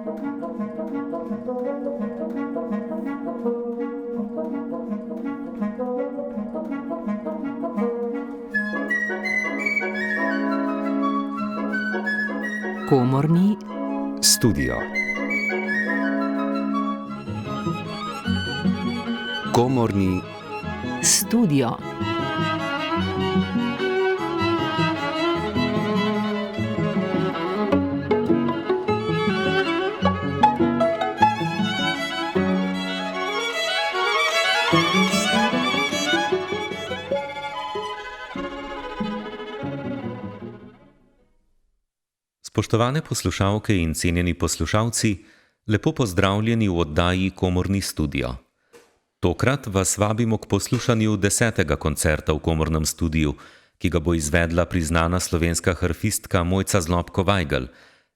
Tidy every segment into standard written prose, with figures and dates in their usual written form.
Komorni studio. Komorni studio. Spoštovane poslušalke in cenjeni poslušalci, lepo pozdravljeni v oddaji Komorni studio. Tokrat vas vabimo k poslušanju 10. koncerta v Komornem studiu, ki ga bo izvedla priznana slovenska harfistka Mojca Zlobko-Vajgl,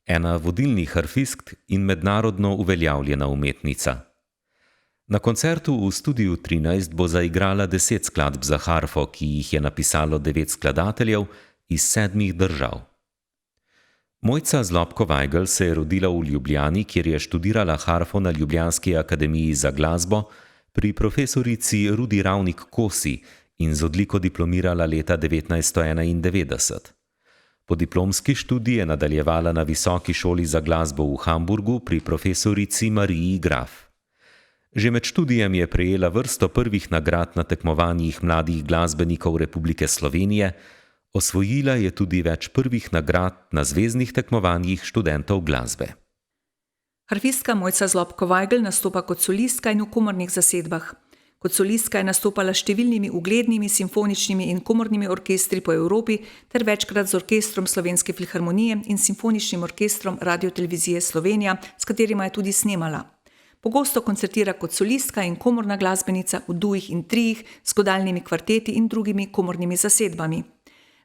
ena vodilnih harfistk in mednarodno uveljavljena umetnica. Na koncertu v studiu 13 bo zaigrala 10 skladb za harfo, ki jih je napisalo 9 skladateljev iz 7 držav. Mojca Zlobko-Vajgl se je rodila v Ljubljani, kjer je študirala harfo na Ljubljanski akademiji za glasbo pri profesorici Rudi Ravnik-Kosi in z odliko diplomirala leta 1991. Po diplomski študiji je nadaljevala na Visoki šoli za glasbo v Hamburgu pri profesorici Mariji Graf. Že med študijem je prejela vrsto prvih nagrad na tekmovanjih mladih glasbenikov Republike Slovenije, osvojila je tudi več prvih nagrad na zveznih tekmovanjih študentov glasbe. Harfistka Mojca Zlobko-Vajgl nastopa kot solistka in v komornih zasedbah. Kot solistka je nastopala s številnimi uglednimi simfoničnimi in komornimi orkestri po Evropi ter večkrat z orkestrom Slovenske filharmonije in simfoničnim orkestrom Radiotelevizije Slovenija, s katerima je tudi snemala. Pogosto koncertira kot solistka in komorna glasbenica v duih in trijih s godalnimi kvarteti in drugimi komornimi zasedbami.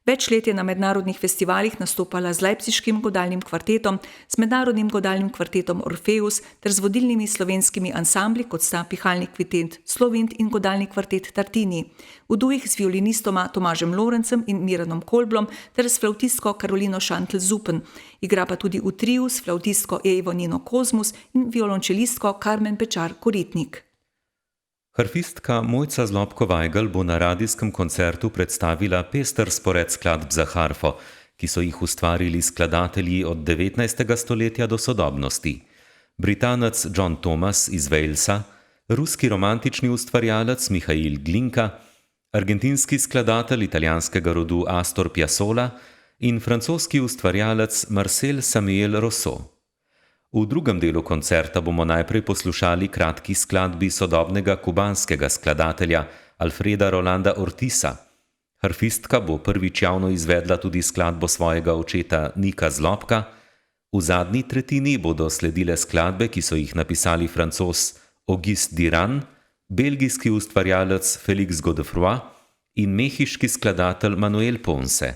Več let je na mednarodnih festivalih nastopala z Leipziškim godalnim kvartetom, s mednarodnim godalnim kvartetom Orfeus ter z vodilnimi slovenskimi ansambli, kot sta pihalni kvintet Slovind in godalni kvartet Tartini, v dujih z violinistoma Tomažem Lorencem in Miranom Kolblom ter s flavtistko Karolino Šantl-Zupen, igra pa tudi v triju s flavtistko Evo Nino Kozmus in violončelistko Karmen Pečar-Koritnik. Harfistka Mojca Zlobko-Vajgl bo na radijskem koncertu predstavila pester spored skladb za harfo, ki so jih ustvarili skladatelji od 19. stoletja do sodobnosti. Britanec John Thomas iz Walesa, ruski romantični ustvarjalec Mihail Glinka, argentinski skladatelj italijanskega rodu Astor Piazzolla in francoski ustvarjalec Marcel Samuel Rousseau. V drugem delu koncerta bomo najprej poslušali kratki skladbi sodobnega kubanskega skladatelja Alfreda Rolanda Ortisa. Harfistka bo prvič javno izvedla tudi skladbo svojega očeta Nika Zlobka. V zadnji tretjini bodo sledile skladbe, ki so jih napisali Francoz Auguste Diran, belgijski ustvarjalec Félix Godefroy in mehiški skladatelj Manuel Ponce.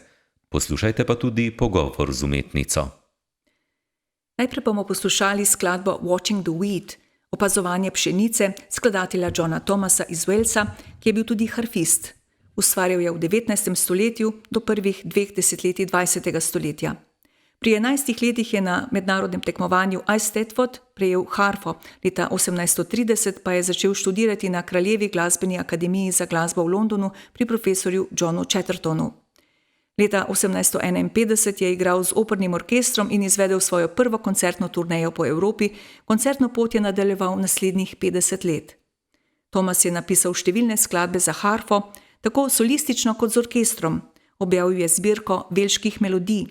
Poslušajte pa tudi pogovor z umetnico. Najprej bomo poslušali skladbo Watching the Wheat, opazovanje pšenice, skladatelja Johna Thomasa iz Walesa, ki je bil tudi harfist. Ustvarjal je v 19. stoletju do prvih 2 desetletij 20. stoletja. Pri 11 letih je na mednarodnem tekmovanju Eisteddfod prejel harfo, leta 1830 pa je začel študirati na Kraljevi glasbeni akademiji za glasbo v Londonu pri profesorju Johnu Chattertonu. Leta 1851 je igral z opernim orkestrom in izvedel svojo prvo koncertno turnejo po Evropi, koncertno pot je nadaljeval naslednjih 50 let. Thomas je napisal številne skladbe za harfo, tako solistično kot z orkestrom. Objavil je zbirko velških melodij.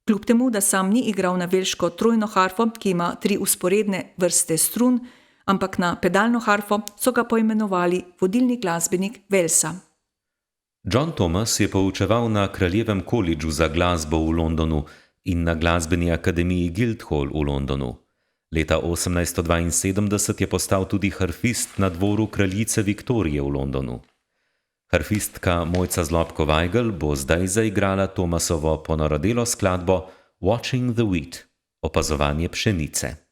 Kljub temu, da sam ni igral na velško trojno harfo, ki ima 3 vzporedne vrste strun, ampak na pedalno harfo, so ga poimenovali vodilni glasbenik Walesa. John Thomas je poučeval na Kraljevem kolidžu za glasbo v Londonu in na glasbeni akademiji Guildhall v Londonu. Leta 1872 je postal tudi harfist na dvoru kraljice Viktorije v Londonu. Harfistka Mojca Zlobko-Vajgl bo zdaj zaigrala Thomasovo ponarodelo skladbo Watching the Wheat, opazovanje pšenice.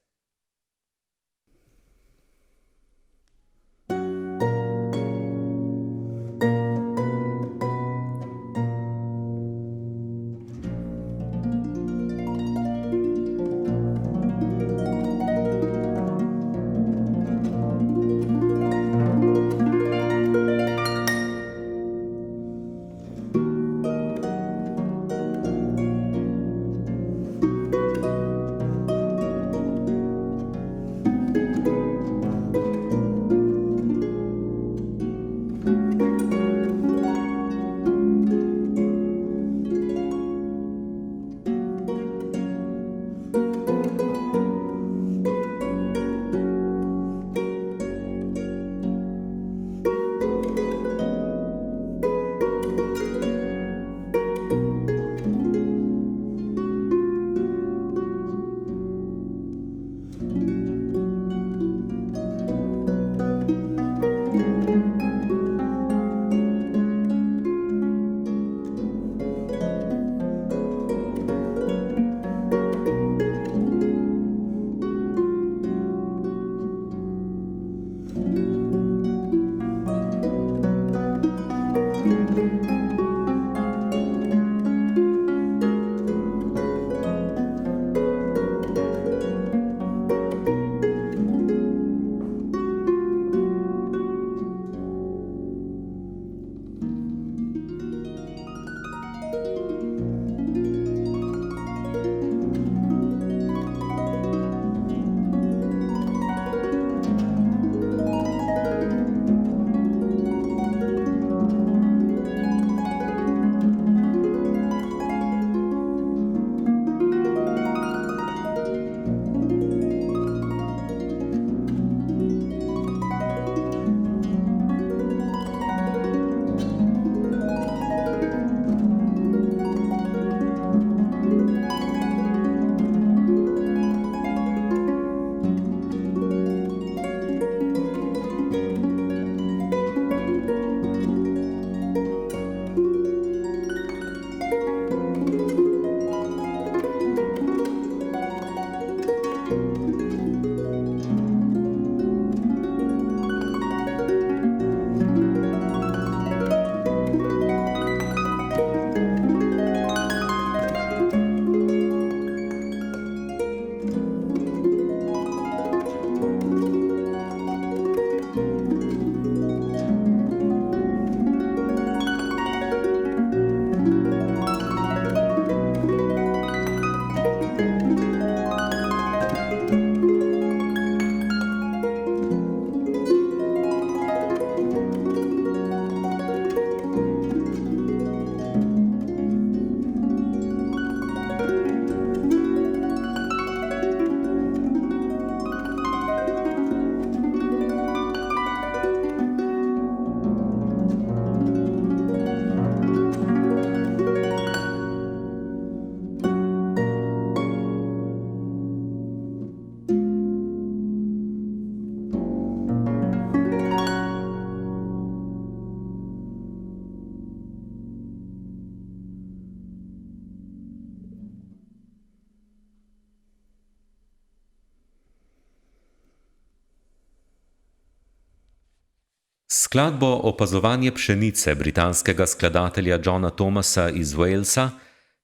Skladbo Opazovanje pšenice britanskega skladatelja Johna Thomasa iz Walesa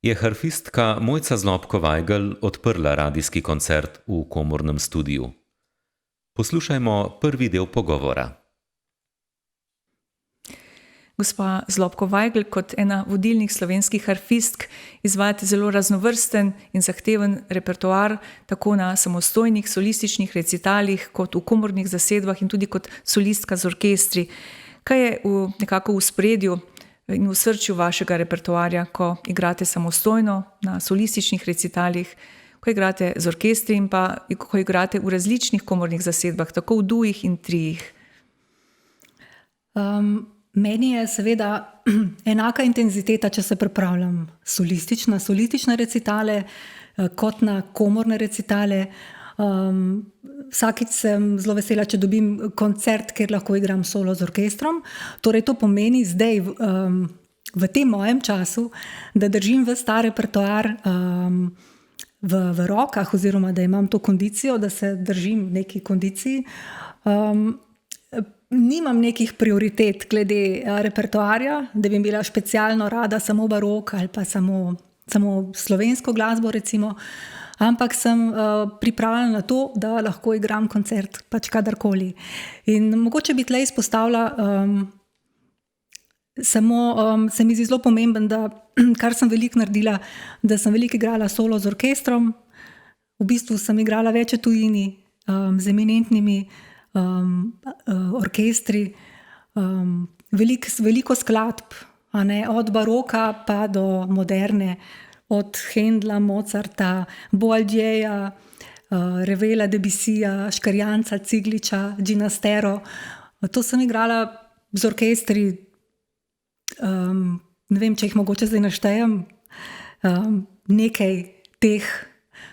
je harfistka Mojca Zlobko-Vajgl odprla radijski koncert v komornem studiu. Poslušajmo prvi del pogovora. Gospa Zlobko-Vajgl, kot ena vodilnih slovenskih harfistk izvajate zelo raznovrsten in zahteven repertoar, tako na samostojnih solističnih recitalih, kot v komornih zasedbah in tudi kot solistka z orkestri. Kaj je nekako v ospredju in v srčju vašega repertoarja, ko igrate samostojno na solističnih recitalih, ko igrate z orkestri in pa ko igrate v različnih komornih zasedbah, tako v duih in trijih? Meni je seveda enaka intenziteta, če se pripravljam solistične recitale, kot na komorne recitale. Vsakič sem zelo vesela, če dobim koncert, kjer lahko igram solo z orkestrom. Torej to pomeni zdaj v tem mojem času, da držim ves ta repertoar v rokah, oziroma da imam to kondicijo, da se držim v neki kondiciji. Nimam nekih prioritet glede repertoarja, da bi bila specialno rada samo barok ali pa samo slovensko glasbo recimo, ampak sem pripravljena na to, da lahko igram koncert pač kadarkoli. In mogoče bi tle izpostavila se mi zdi zelo pomemben, da kar sem veliko naredila, da sem veliko igrala solo z orkestrom. V bistvu sem igrala več v tujini z eminentnimi orkestri, veliko skladb, od baroka pa do moderne, od Händla, Mozarta, Boaldieja, Revela, Debussyja, Škrjanca, Cigliča, Ginastero. To sem igrala z orkestri, ne vem, če jih mogoče zdaj naštejem, nekaj teh,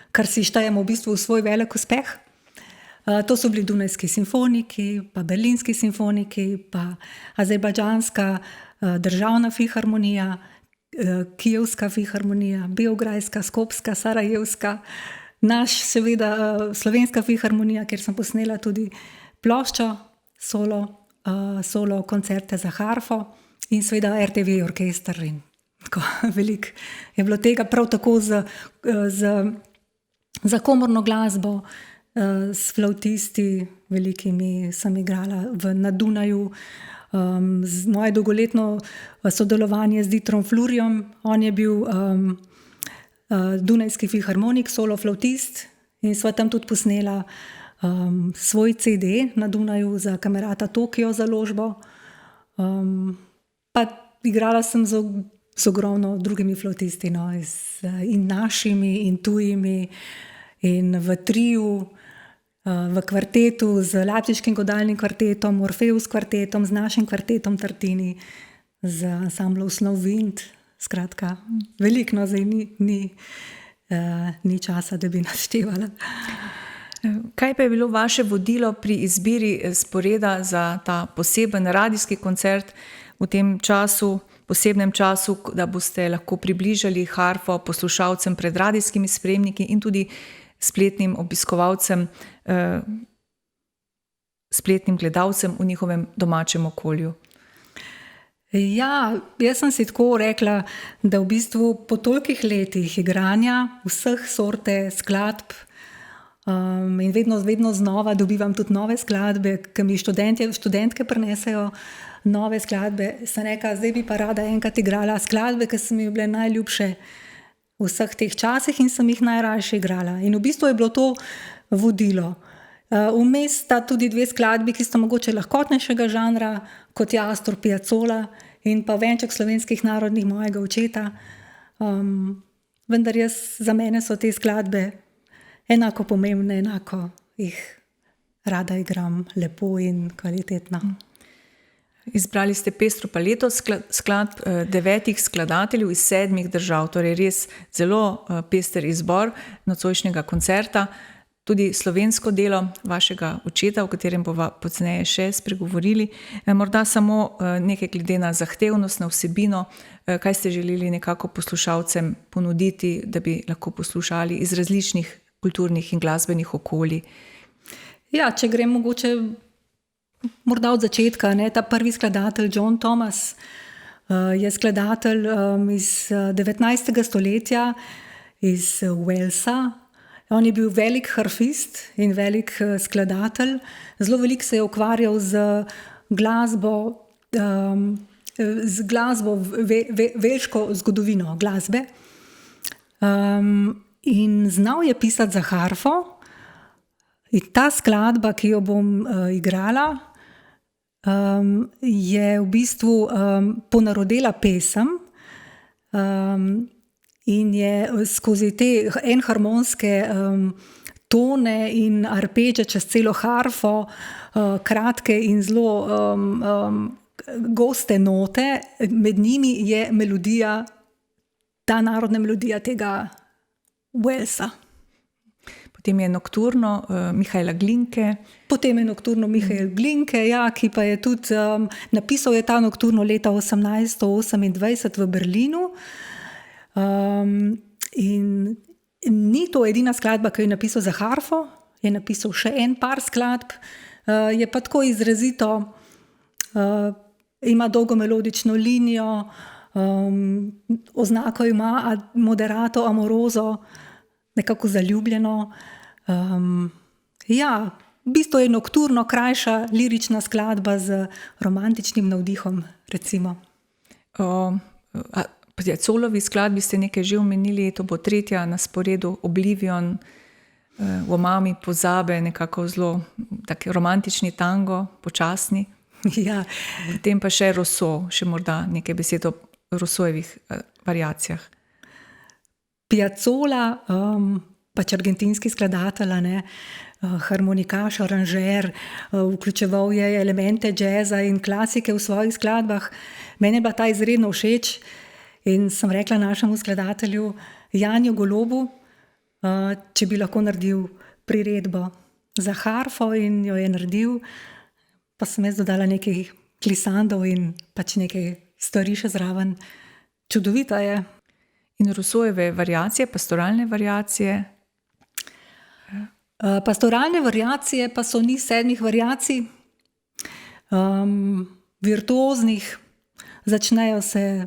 kar si štejemo v bistvu v svoj velik uspeh. To so bili Dunajski simfoniki, pa Berlinski simfoniki, pa Azerbajdžanska državna filharmonija, Kijevska filharmonija, Beograjska, Skopska, Sarajevska, naš seveda Slovenska filharmonija, kjer sem posnela tudi ploščo, solo koncerte za harfo in seveda RTV orkester. In tako veliko je bilo tega, prav tako za komorno glasbo, s flavtisti velikimi sem igrala na Dunaju, z moje dolgoletno sodelovanje z Dietrom Flurjem. On je bil dunajski filharmonik, solo flavtist in sva tam tudi posnela svoj CD na Dunaju za Camerata Tokio založbo. Pa igrala sem z ogromno drugimi flavtisti, in našimi in tujimi, in v triju, v kvartetu z Leipziškim godalnim kvartetom, Orfeus kvartetom, z našim kvartetom Tartini, z ansamblom Snow Wind. Skratka, veliko, zdaj ni časa, da bi naštevala. Kaj pa je bilo vaše vodilo pri izbiri sporeda za ta poseben radijski koncert v tem času, posebnem času, da boste lahko približali harfo poslušalcem pred radijskimi sprejemniki in tudi spletnim obiskovalcem, spletnim gledalcem v njihovem domačem okolju? Ja, jaz sem si tako rekla, da v bistvu po tolikih letih igranja vseh sorte skladb in vedno znova dobivam tudi nove skladbe, ki mi študentke prinesejo nove skladbe, sem rekla, zdaj bi pa rada enkrat igrala skladbe, ki so mi bile najljubše v vseh teh časih in sem jih najrajše igrala. In v bistvu je bilo to vodilo. Vmes sta tudi dve skladbi, ki sta mogoče lahkotnejšega žanra, kot je Astor Piazzolla in pa Venček slovenskih narodnih mojega očeta. Vendar za mene so te skladbe enako pomembne, enako jih rada igram lepo in kvalitetno. Izbrali ste pestro paleto skladb 9 skladateljev iz 7 držav, torej res zelo pester izbor nocojšnjega koncerta. Tudi slovensko delo vašega očeta, o katerem bova pozneje še spregovorili. Morda samo nekaj glede na zahtevnost, na vsebino, kaj ste želeli nekako poslušalcem ponuditi, da bi lahko poslušali iz različnih kulturnih in glasbenih okolij. Ja, če grem mogoče morda od začetka, ne, ta prvi skladatelj John Thomas je skladatelj iz 19. stoletja, iz Walesa. On je bil velik harfist in velik skladatelj. Zelo veliko se je ukvarjal z glasbo, velško zgodovino glasbe. In znal je pisati za harfo. In ta skladba, ki jo bom igrala, je v bistvu ponarodela pesem in je skozi te enharmonske tone in arpegge čez celo harfo, kratke in zelo goste note, med njimi je melodija, ta narodna melodija tega Walesa. Potem je Nokturno Mihaela Glinke. Potem je Nokturno Mihael Glinke, ja, ki pa je tudi napisal je ta Nokturno leta 1828 v Berlinu. In ni to edina skladba, ki jo je napisal za harfo, je napisal še en par skladb. Je pa tako izrazito, ima dolgo melodično linijo, oznako ima moderato amorozo, nekako zaljubljeno. Ja, v bistvu je Nokturno krajša lirična skladba z romantičnim navdihom, recimo. Pri Colovi skladbi ste nekaj že omenili, to bo tretja na sporedu, Oblivion, v omami pozabe, nekako zelo tak romantični tango, počasni. Ja. Potem pa še Rousseau, še morda nekaj besed o Rousseauovih variacijah. Piazzolla, pač argentinski skladatelj, harmonikaš, aranžer, vključeval je elemente džeza in klasike v svojih skladbah. Meni je bila ta izredno všeč in sem rekla našemu skladatelju Janiju Golobu, če bi lahko naredil priredbo za harfo, in jo je naredil. Pa sem jaz dodala nekaj glisandov in pač nekaj stvari še zraven. Čudovita je. In Rousseauove variacije, pastoralne variacije? Pastoralne variacije pa so niz 7 variacij, virtuoznih, začnejo se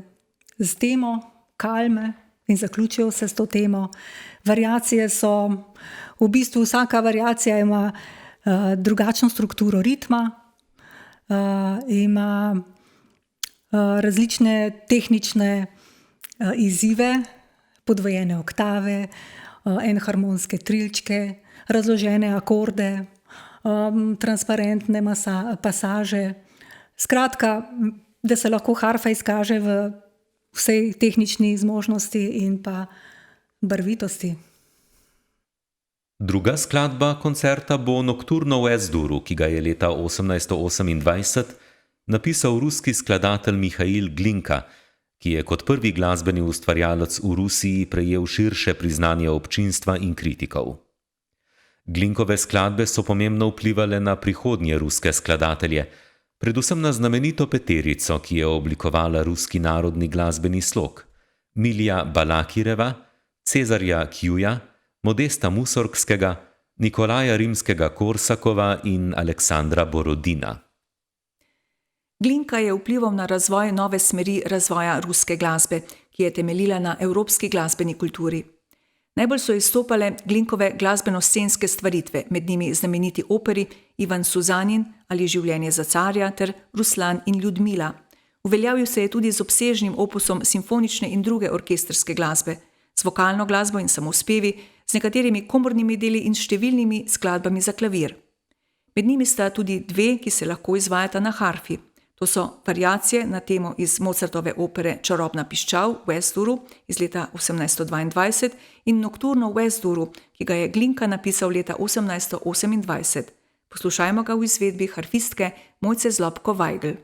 z temo kalme in zaključijo se s to temo. Variacije so, v bistvu vsaka variacija ima drugačno strukturo ritma, ima različne tehnične izzive, podvojene oktave, enharmonske trilčke, razložene akorde, transparentne pasaže. Skratka, da se lahko harfa izkaže v vsej tehnični zmožnosti in pa barvitosti. Druga skladba koncerta bo Nokturno v S-duru, ki ga je leta 1828 napisal ruski skladatelj Mihail Glinka, ki je kot prvi glasbeni ustvarjalec v Rusiji prejel širše priznanje občinstva in kritikov. Glinkove skladbe so pomembno vplivale na prihodnje ruske skladatelje, predvsem na znamenito peterico, ki je oblikovala ruski narodni glasbeni slog: Milija Balakireva, Cezarja Kjuja, Modesta Musorgskega, Nikolaja Rimskega-Korsakova in Aleksandra Borodina. Glinka je vplival na razvoj nove smeri razvoja ruske glasbe, ki je temeljila na evropski glasbeni kulturi. Najbolj so izstopale Glinkove glasbeno-scenske stvaritve, med njimi znameniti operi Ivan Suzanin ali Življenje za carja ter Ruslan in Ljudmila. Uveljavil se je tudi z obsežnim opusom simfonične in druge orkestrske glasbe, z vokalno glasbo in samospevi, z nekaterimi komornimi deli in številnimi skladbami za klavir. Med njimi sta tudi 2, ki se lahko izvajata na harfi. To so variacije na temo iz Mozartove opere Čarobna piščal v S-duru iz leta 1822 in Nokturno v S-duru, ki ga je Glinka napisal leta 1828. Poslušajmo ga v izvedbi harfistke Mojce Zlobko-Weigl.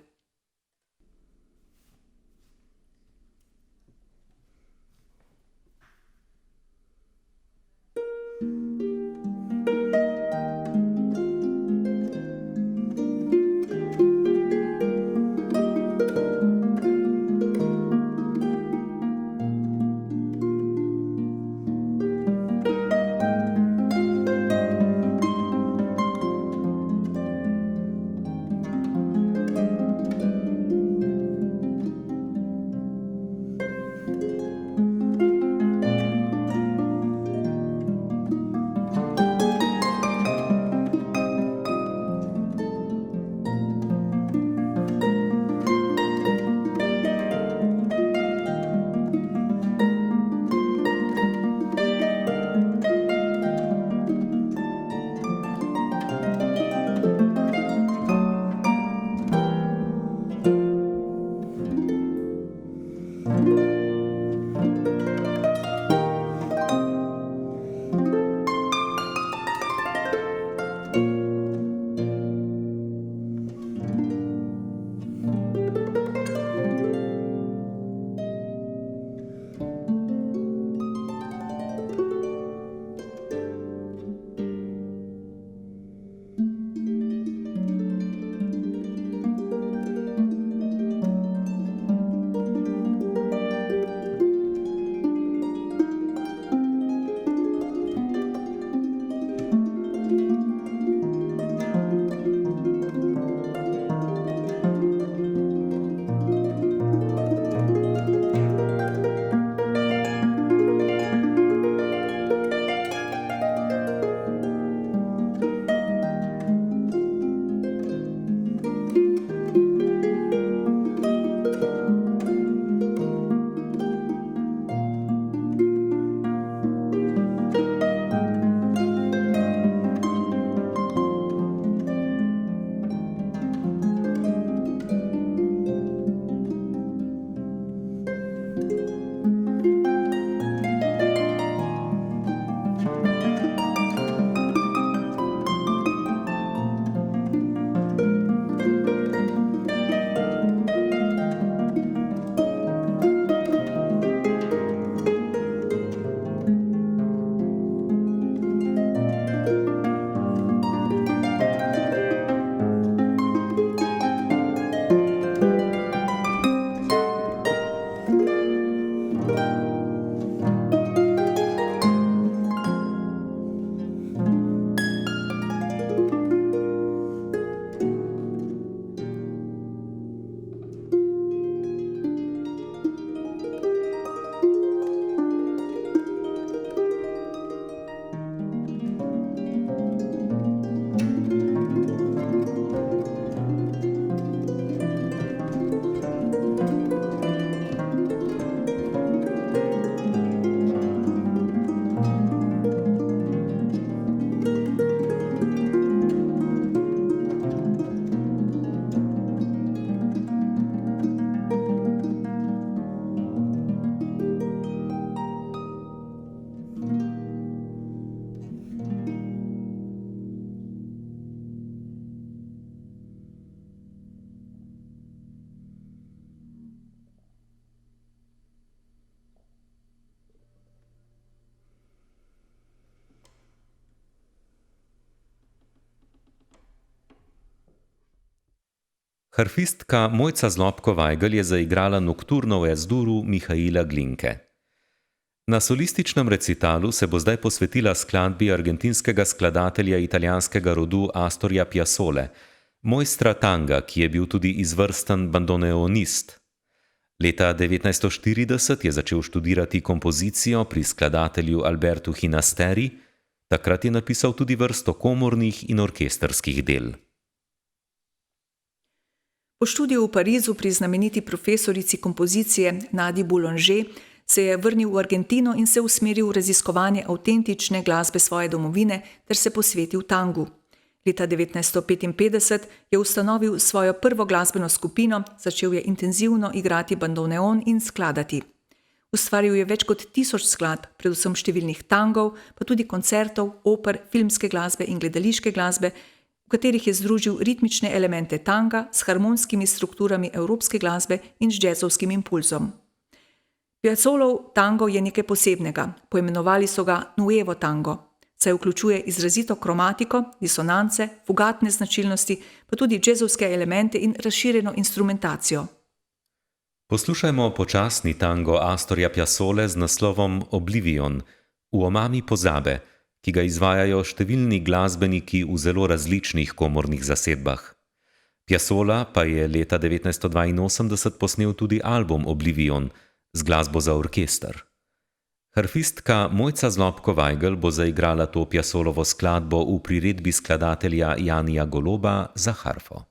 Harfistka Mojca Zlobko-Vajgl je zaigrala nokturno v S-duru Mihaila Glinke. Na solističnem recitalu se bo zdaj posvetila skladbi argentinskega skladatelja italijanskega rodu Astorja Piazzole, mojstra tanga, ki je bil tudi izvrsten bandoneonist. Leta 1940 je začel študirati kompozicijo pri skladatelju Albertu Hinasteri, takrat je napisal tudi vrsto komornih in orkestrskih del. Po študiju v Parizu pri znameniti profesorici kompozicije Nadi Boulanger se je vrnil v Argentino in se usmeril v raziskovanje avtentične glasbe svoje domovine ter se posvetil tangu. Leta 1955 je ustanovil svojo prvo glasbeno skupino, začel je intenzivno igrati bandoneon in skladati. Ustvaril je več kot 1000 skladb, predvsem številnih tangov, pa tudi koncertov, oper, filmske glasbe in gledališke glasbe, v katerih je združil ritmične elemente tanga s harmonskimi strukturami evropske glasbe in z džezovskim impulzom. Piazzolov tango je nekaj posebnega, poimenovali so ga Nuevo tango, saj vključuje izrazito kromatiko, disonance, fugatne značilnosti, pa tudi džezovske elemente in razširjeno instrumentacijo. Poslušajmo počasni tango Astorja Piazzole z naslovom Oblivion, v omami pozabe, ki ga izvajajo številni glasbeniki v zelo različnih komornih zasedbah. Piazzolla pa je leta 1982 posnel tudi album Oblivion z glasbo za orkester. Harfistka Mojca Zlobko-Vajgl bo zaigrala to Piazzolovo skladbo v priredbi skladatelja Janija Goloba za harfo.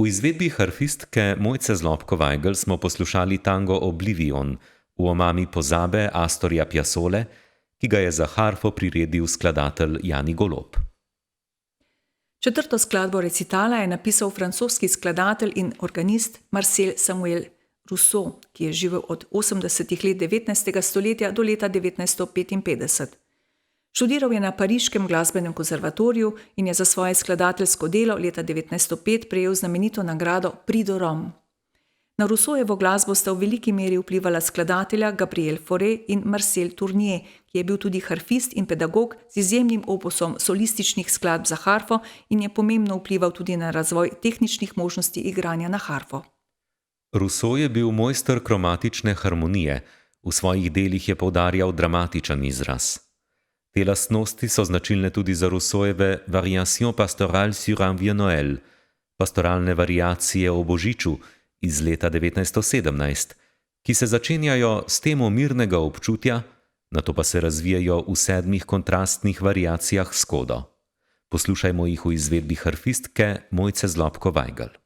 V izvedbi harfistke Mojce Zlobko-Vajgl smo poslušali tango Oblivion v omami pozabe Astorja Piazzole, ki ga je za harfo priredil skladatelj Jani Golob. Četrto skladbo recitala je napisal francoski skladatelj in organist Marcel Samuel Rousseau, ki je živel od 80. let 19. stoletja do leta 1955. Študiral je na Pariškem glasbenem konservatoriju in je za svoje skladateljsko delo leta 1905 prejel znamenito nagrado Prix de Rome. Na Rousseaujevo glasbo sta v veliki meri vplivala skladatelja Gabriel Fauré in Marcel Tournier, ki je bil tudi harfist in pedagog z izjemnim opusom solističnih skladb za harfo in je pomembno vplival tudi na razvoj tehničnih možnosti igranja na harfo. Rousseau je bil mojster kromatične harmonije, v svojih delih je poudarjal dramatičen izraz. Te lastnosti so značilne tudi za Rousseaujeve Variation pastorale sur un vieux Noël, pastoralne variacije o Božiču iz leta 1917, ki se začenjajo s temo mirnega občutja, nato pa se razvijajo v 7 kontrastnih variacijah s kodo. Poslušajmo jih v izvedbi harfistke Mojce Zlobko-Vajgl.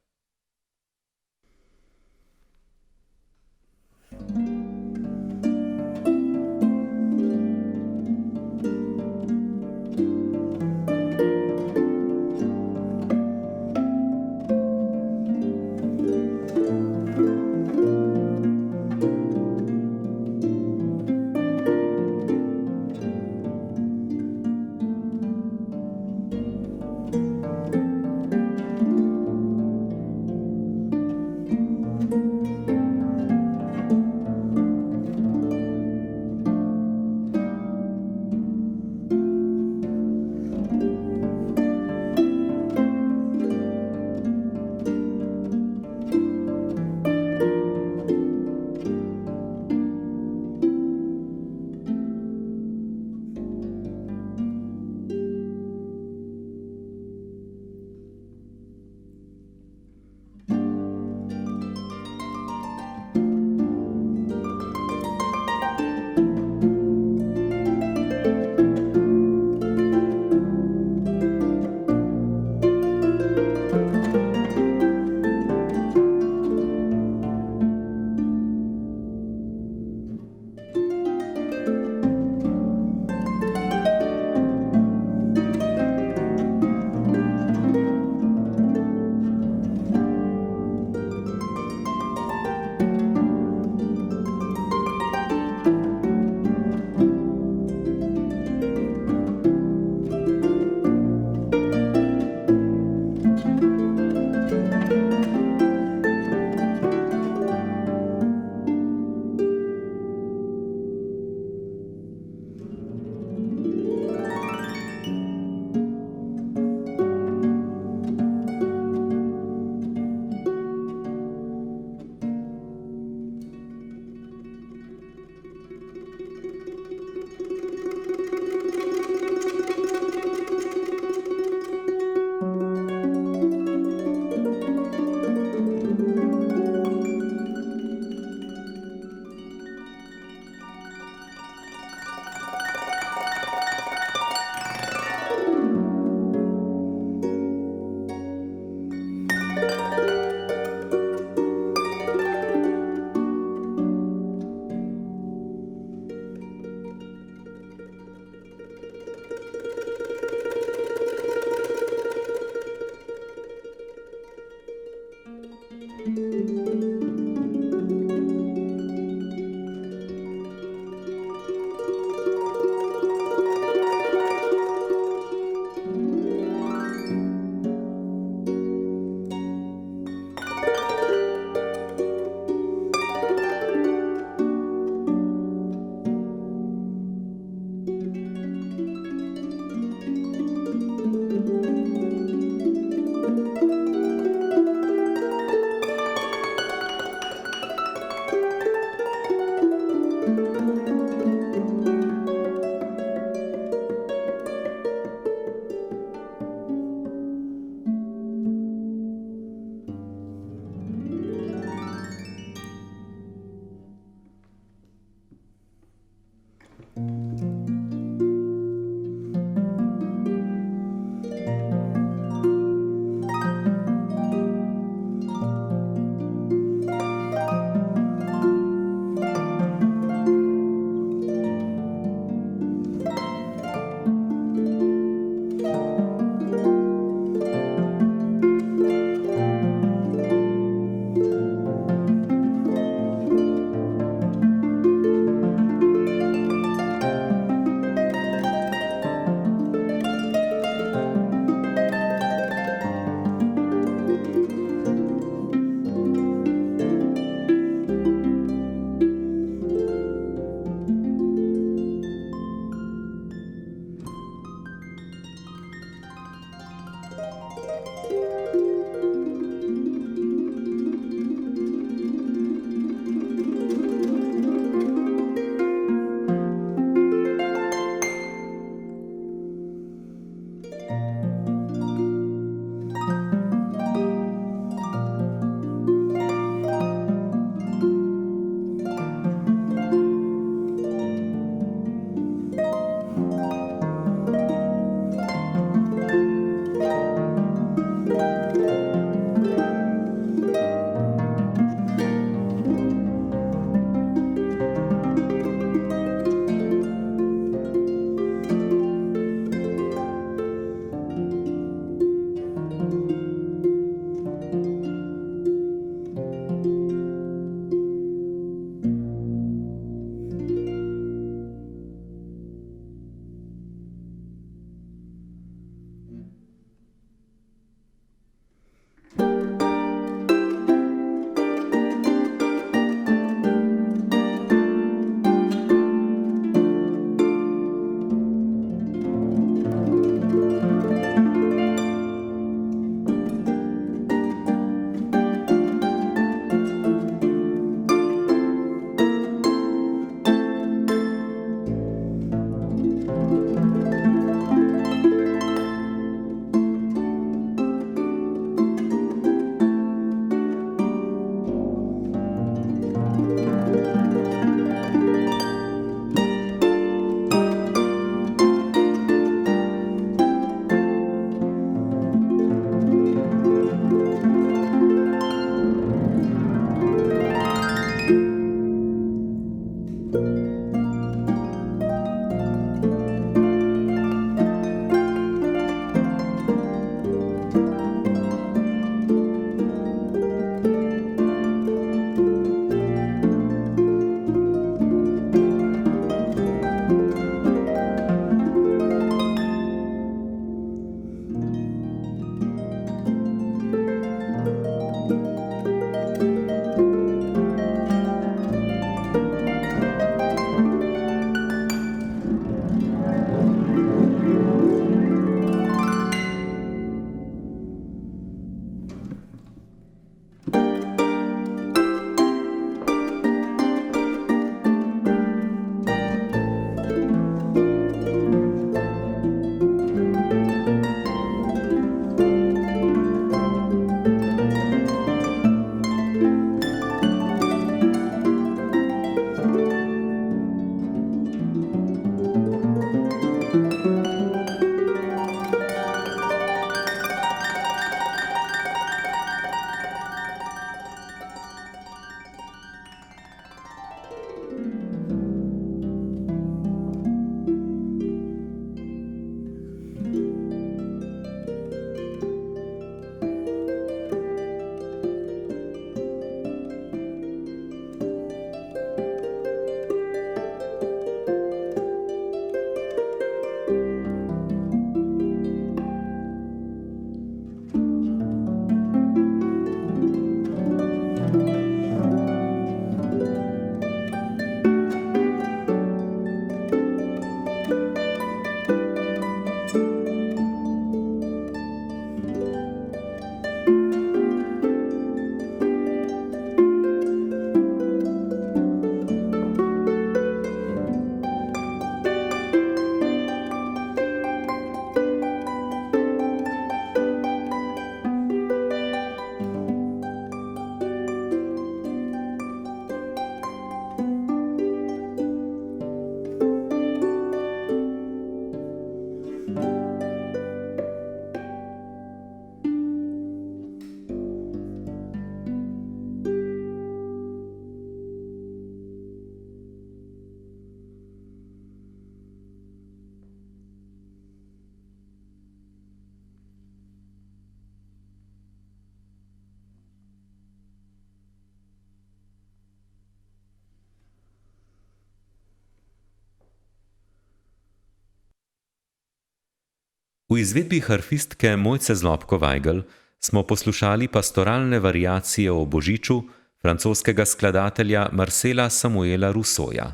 V izvedbi harfistke Mojce Zlobko-Weigl smo poslušali pastoralne variacije o Božiču francoskega skladatelja Marcela Samuela Rousseauja.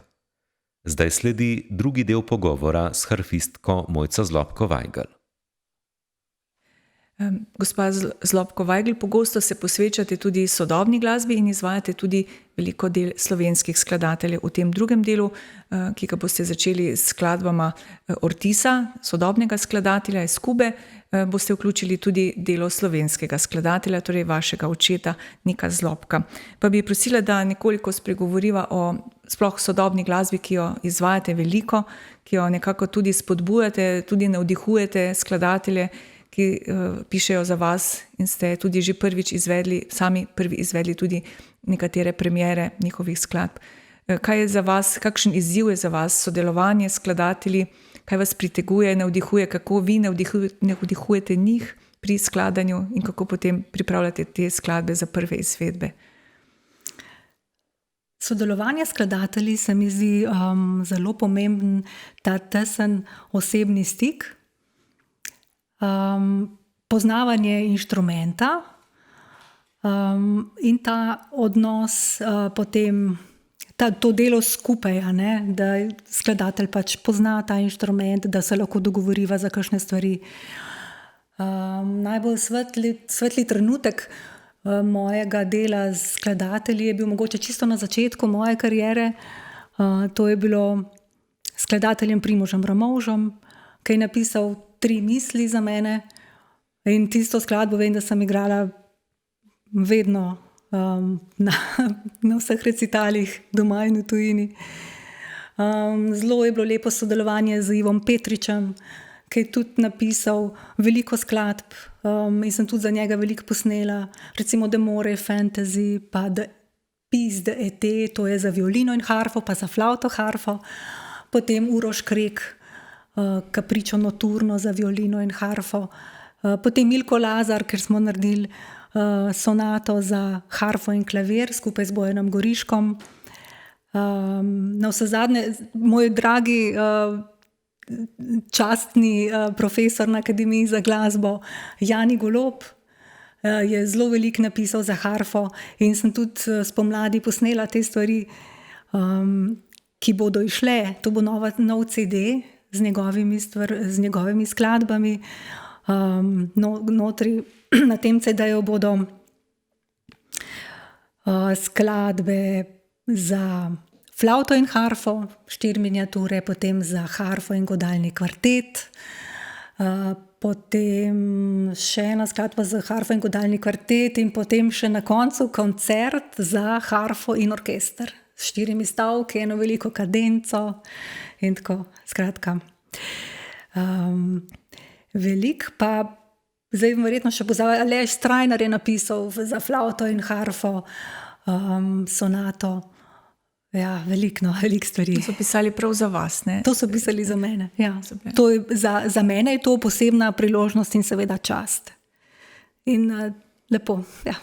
Zdaj sledi drugi del pogovora s harfistko Mojco Zlobko-Weigl. Gospa Zlobko-Weigl, pogosto se posvečate tudi sodobni glasbi in izvajate tudi veliko del slovenskih skladateljev. V tem drugem delu, ki ga boste začeli s skladbama Ortisa, sodobnega skladatelja iz Kube, boste vključili tudi delo slovenskega skladatelja, torej vašega očeta Nika Zlobka. Pa bi prosila, da nekoliko spregovoriva o sploh sodobni glasbi, ki jo izvajate veliko, ki jo nekako tudi spodbujate, tudi navdihujete skladatelje, ki pišejo za vas in ste tudi že sami prvi izvedli tudi nekatere premiere njihovih skladb. Kaj je za vas, kakšen izziv je za vas sodelovanje s skladatelji, kaj vas priteguje, navdihuje, kako vi navdihujete njih pri skladanju in kako potem pripravljate te skladbe za prve izvedbe? Sodelovanje s skladatelji se mi zdi zelo pomemben, ta tesen osebni stik. Poznavanje inštrumenta in ta odnos, potem to delo skupaj, da skladatelj pač pozna ta inštrument, da se lahko dogovoriva za kakšne stvari. Najbolj svetli trenutek mojega dela s skladatelji je bil mogoče čisto na začetku moje kariere. To je bilo s skladateljem Primožem Ramovžem, ki je napisal 3 misli za mene in tisto skladbo vem, da sem igrala vedno na vseh recitalih doma in v tujini. Zelo je bilo lepo sodelovanje z Ivom Petričem, ki je tudi napisal veliko skladb in sem tudi za njega veliko posnela, recimo Demore Fantasy, pa The Piece de Été, to je za violino in harfo, pa za flavto harfo, potem Uroš Krek, Capriccio Notturno za violino in harfo, potem Milko Lazar, ker smo naredili sonato za harfo in klavir skupaj z Bojanom Goriškom. Navsezadnje, moj dragi častni profesor na Akademiji za glasbo Jani Golob je zelo veliko napisal za harfo in sem tudi spomladi posnela te stvari, ki bodo išle. To bo nov CD z njegovimi skladbami. Notri na tem CD-ju bodo skladbe za flavto in harfo, 4 miniature, potem za harfo in godalni kvartet, potem še ena skladba za harfo in godalni kvartet in potem še na koncu koncert za harfo in orkester. S 4 stavki, eno veliko kadenco in tako, skratka. Veliko pa, zdaj verjetno še pozabila, Aleš Strajnar je napisal za flavto in harfo sonato. Ja, veliko stvari. To so pisali prav za vas, ne? To so pisali za mene, ja. To je, za mene je to posebna priložnost in seveda čast. In lepo, ja.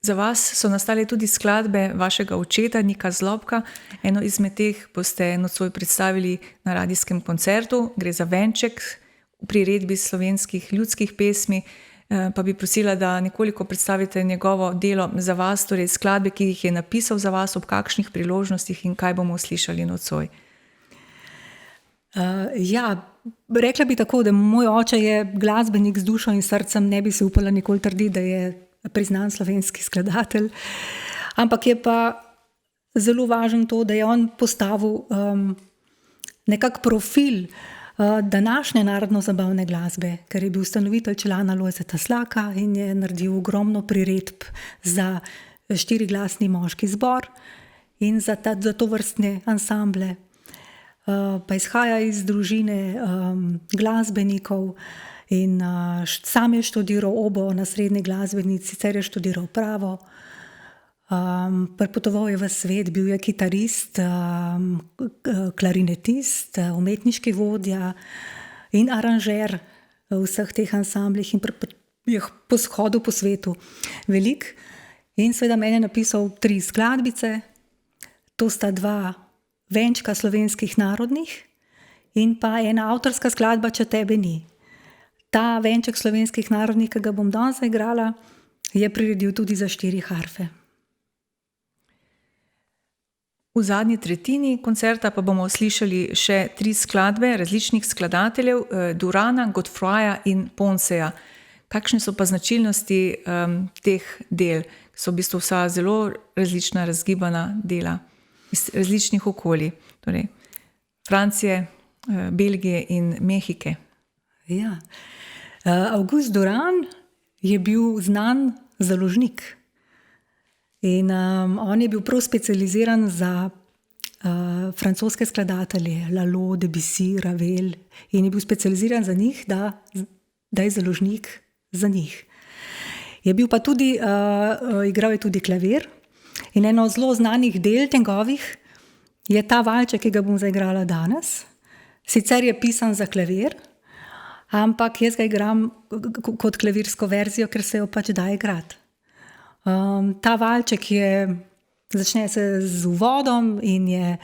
Za vas so nastale tudi skladbe vašega očeta Nika Zlobka. Eno izmed teh boste nocoj predstavili na radijskem koncertu. Gre za venček v priredbi slovenskih ljudskih pesmi. Pa bi prosila, da nekoliko predstavite njegovo delo za vas, torej skladbe, ki jih je napisal za vas, ob kakšnih priložnostih in kaj bomo slišali nocoj. Ja, rekla bi tako, da moj oče je glasbenik z dušo in srcem, ne bi se upala nikoli trditi, da je priznan slovenski skladatelj. Ampak je pa zelo važno to, da je on postavil nekak profil današnje narodno-zabavne glasbe, ker je bil ustanovitelj člana Lojzeta Slaka in je naredil ogromno priredb za 4-glasni moški zbor in za tovrstne ansamble. Pa izhaja iz družine glasbenikov in sam je študiral oboe na srednji glasbenici, sicer je študiral pravo. Prepotoval je v svet, bil je kitarist, klarinetist, umetniški vodja in aranžer v vseh teh ansamblih in je poshodil po svetu veliko. In seveda meni je napisal 3 skladbice, to sta 2 venčka slovenskih narodnih in pa ena avtorska skladba Če tebe ni. ta venček slovenskih narodnih, ki ga bom danes zaigrala, je priredil tudi za 4 harfe. V zadnji tretjini koncerta pa bomo slišali še 3 skladbe različnih skladateljev, Durana, Godfroya in Ponceja. Kakšne so pa značilnosti teh del? So v bistvu vsa zelo različna, razgibana dela iz različnih okolij. Torej, Francije, Belgije in Mehike. Ja. August Duran je bil znan založnik. In on je bil prav specializiran za francoske skladatelje, Lalo, Debussy, Ravel, in je bil specializiran za njih, da je založnik za njih. Je bil pa tudi, igral je tudi klavir in eno zelo znanih del njegovih je ta valček, ki ga bom zaigrala danes. Sicer je pisan za klavir, ampak jaz ga igram kot klavirsko verzijo, ker se jo pač da igrati. Ta valček začne se z uvodom in je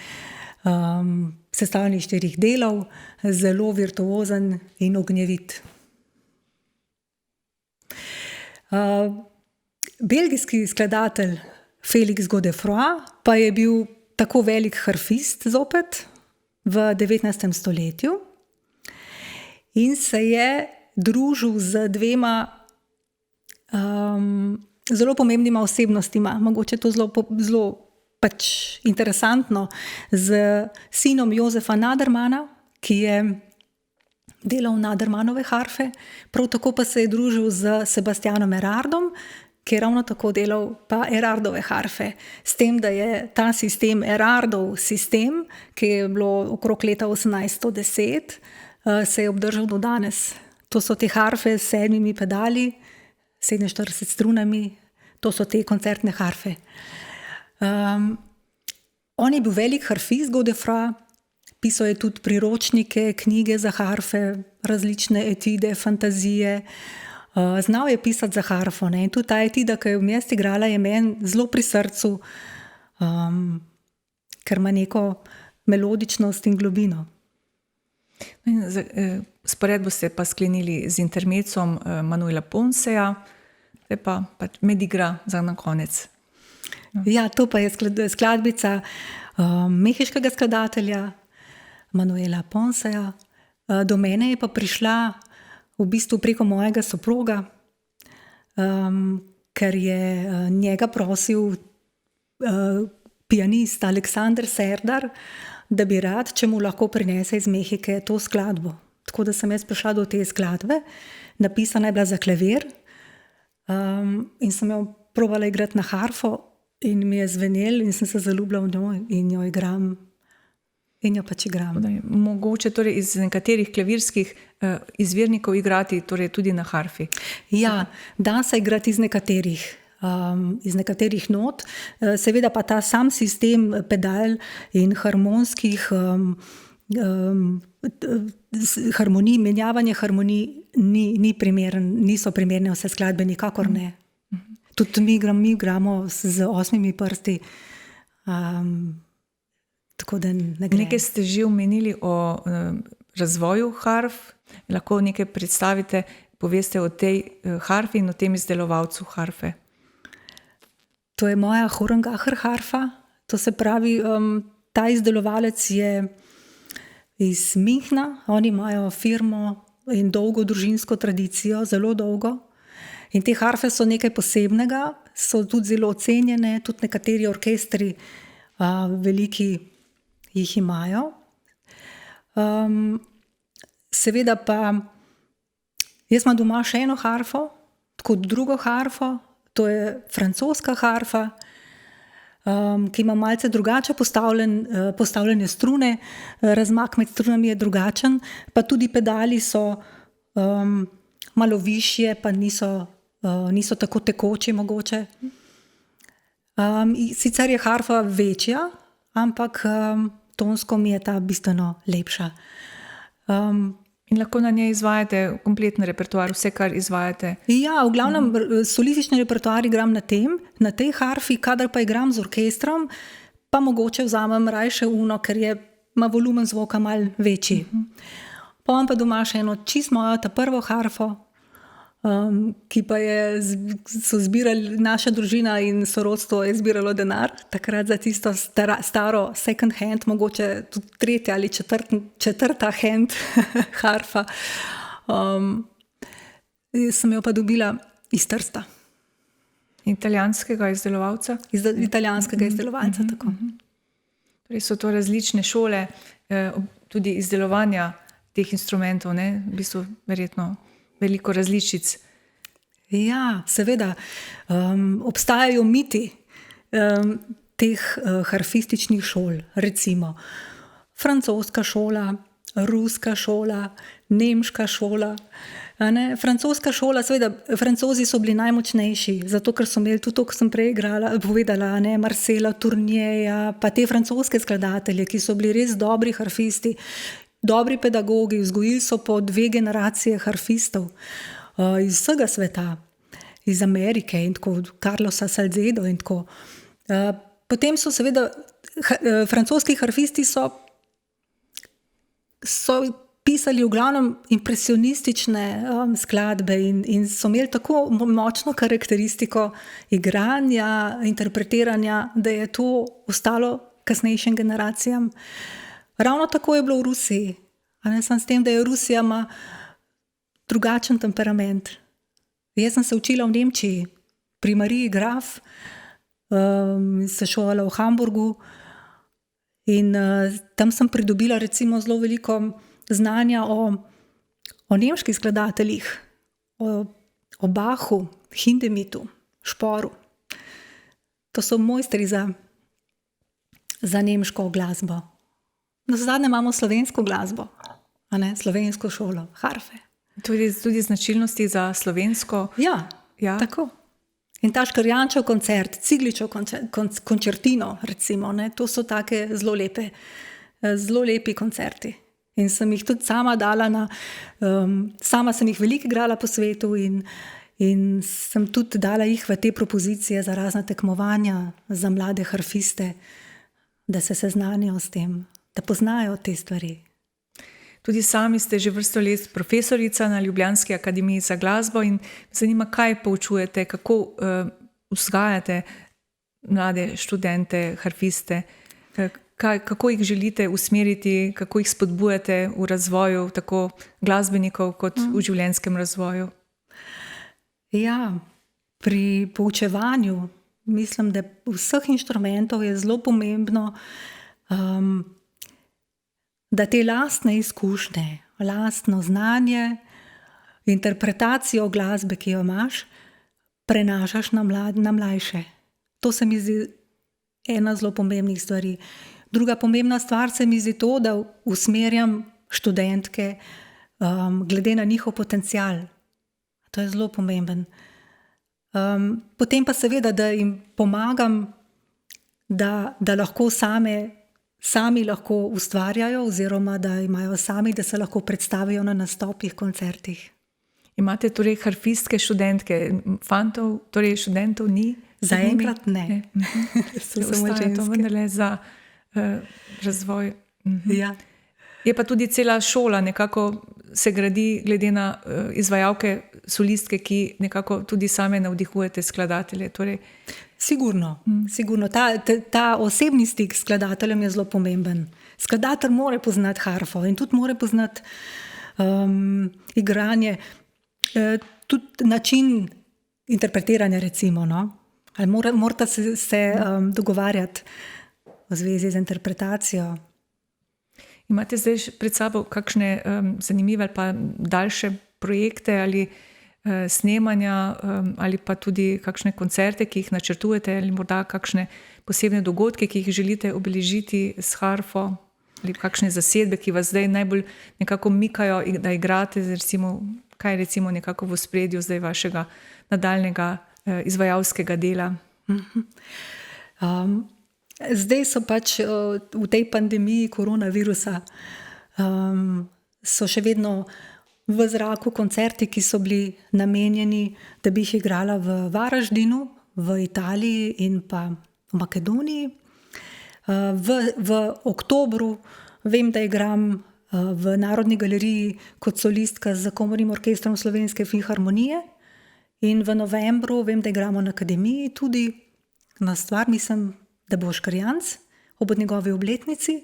sestavljen iz 4 delov, zelo virtuozen in ognjevit. Belgijski skladatelj Félix Godefroy pa je bil tako velik harfist zopet v 19. stoletju in se je družil z 2 zelo pomembnima osebnostima, mogoče to zelo pač interesantno, z sinom Josefa Nadermana, ki je delal Nadermanove harfe, prav tako pa se je družil z Sebastianom Erardom, ki je ravno tako delal pa Erardove harfe. S tem, da je ta sistem Erardov sistem, ki je bilo okrog leta 1810, se je obdržal do danes. To so te harfe s 7 pedali, 47 strunami, to so te koncertne harfe. On je bil velik harfist, Godefroy, pisal je tudi priročnike, knjige za harfe, različne etide, fantazije. Znal je pisati za harfo, ne? In tudi ta etida, ki je vmes igrala, je meni zelo pri srcu, ker ima neko melodičnost in globino. Spored boste pa sklenili z intermecom Manuela Ponceja, zdaj pa Medigra za na konec. Ja, to pa je skladbica mehiškega skladatelja Manuela Ponceja. Do mene je pa prišla v bistvu preko mojega soproga, ker je njega prosil pianist Aleksander Serdar, da bi rad, če mu lahko prinese iz Mehike to skladbo. Tako da sem jaz prišla do te skladbe, napisana je bila za klavir, in sem jo probala igrati na harfo in mi je zvenel in sem se zaljubila v njo in jo igram. In jo pač igram. Mogoče torej iz nekaterih klavirskih izvirnikov igrati torej tudi na harfi. Ja, da se igrati iz nekaterih not. Seveda pa ta sam sistem pedal in harmonskih harmonij, menjavanje harmonij ni primeren, niso primerne vse skladbe, nikakor ne. Tudi mi igramo z 8 prsti. Tako da ne gre. Nekaj ste že omenili o razvoju harf. Lahko nekaj predstavite, poveste o tej harfi in o tem izdelovalcu harfe. To je moja Horengacher harfa. To se pravi, ta izdelovalec je iz Münchna. Oni imajo firmo in dolgo družinsko tradicijo, zelo dolgo. In te harfe so nekaj posebnega, so tudi zelo ocenjene, tudi nekateri orkestri veliki jih imajo. Seveda pa jaz imam doma še eno harfo, kot drugo harfo, to je francoska harfa, ki ima malce drugače postavljene strune, razmak med strunami je drugačen, pa tudi pedali so malo višje, pa niso tako tekoči mogoče. Sicer je harfa večja, ampak tonsko mi je ta bistveno lepša. In lahko na njej izvajate kompletni repertoar, vse, kar izvajate? Ja, v glavnem solistični repertoar igram na tej harfi, kadar pa igram z orkestrom, pa mogoče vzamem rajše uno, ker ima volumen zvoka malo večji. Potem pa doma še eno čisto mojo ta prvo harfo, ki pa so zbirali naša družina in sorodstvo je zbiralo denar, takrat za tisto staro second hand, mogoče tudi tretja ali četrta hand harfa. Sem jo pa dobila iz Trsta. Italijanskega izdelovalca? Italijanskega izdelovalca, tako. Torej so to različne šole, tudi izdelovanja teh instrumentov, ne? V bistvu verjetno veliko različic. Ja, seveda. Obstajajo miti teh harfističnih šol. Recimo francoska šola, ruska šola, nemška šola. Francoska šola, seveda, Francozi so bili najmočnejši, zato ker so imeli tudi to, ko sem prej povedala, Marcela Tournierja, pa te francoske skladatelje, ki so bili res dobri harfisti, dobri pedagogi, vzgojili so po 2 generacije harfistov iz vsega sveta, iz Amerike in tako, Carlosa Salcedo in tako. Potem so seveda, francoski harfisti so pisali v glavnem impresionistične skladbe in so imeli tako močno karakteristiko igranja, interpretiranja, da je to ostalo kasnejšim generacijam. Ravno tako je bilo v Rusiji. Samo s tem, da je Rusija ima drugačen temperament. Jaz sem se učila v Nemčiji, pri Mariji Graf, se šolala v Hamburgu in tam sem pridobila recimo zelo veliko znanja o nemških skladateljih, o Bachu, Hindemitu, Šporu. To so mojstri za nemško glasbo. Zadnje imamo slovensko glasbo, slovensko šolo, harfe. Tudi značilnosti za slovensko. Ja, tako. In ta Škrjančev koncert, Cigličev koncertino, recimo, to so take zelo lepi koncerti. In sem jih tudi sama dala sama sem jih veliko igrala po svetu in sem tudi dala jih v te propozicije za razna tekmovanja za mlade harfiste, da se seznanijo s tem, da poznajo te stvari. Tudi sami ste že vrsto let profesorica na Ljubljanski akademiji za glasbo in zanima, kaj poučujete, kako vzgajate mlade študente, harfiste, kako jih želite usmeriti, kako jih spodbujate v razvoju tako glasbenikov kot v življenjskem razvoju? Ja, pri poučevanju mislim, da vseh inštrumentov je zelo pomembno, da te lastne izkušnje, lastno znanje, interpretacijo glasbe, ki jo imaš, prenašaš na mlajše. To se mi zdi ena zelo pomembnih stvari. Druga pomembna stvar se mi zdi to, da usmerjam študentke glede na njihov potencial. To je zelo pomemben. Potem pa seveda, da jim pomagam, da lahko sami lahko ustvarjajo oziroma da imajo sami, da se lahko predstavijo na nastopih, koncertih. Imate torej harfistke študentke, fantov, torej študentov ni? Zaenkrat ne. Se ostaja to vendarle za razvoj. Ja. Je pa tudi cela šola nekako se gradi glede na izvajalke, solistke, ki nekako tudi same navdihujete skladatelje. Torej. Sigurno. Ta osebni stik s skladateljem je zelo pomemben. Skladatelj mora poznati harfo in tudi mora poznati igranje, tudi način interpretiranja recimo. Ali morata se dogovarjati v zvezi z interpretacijo. Imate zdaj pred sabo kakšne zanimive ali pa daljše projekte ali snemanja ali pa tudi kakšne koncerte, ki jih načrtujete ali morda kakšne posebne dogodke, ki jih želite obeležiti s harfo ali kakšne zasedbe, ki vas zdaj najbolj nekako mikajo, da igrate, recimo, kaj je recimo nekako v ospredju zdaj vašega nadaljnega izvajalskega dela? Zdaj so pač v tej pandemiji koronavirusa so še vedno v zraku koncerti, ki so bili namenjeni, da bi jih igrala v Varaždinu, v Italiji in pa v Makedoniji. V oktobru vem, da igram v Narodni galeriji kot solistka z komornim orkestrom Slovenske filharmonije. In v novembru vem, da igramo na akademiji tudi na stvar, mislim, da bo Škrjanc ob njegovi obletnici.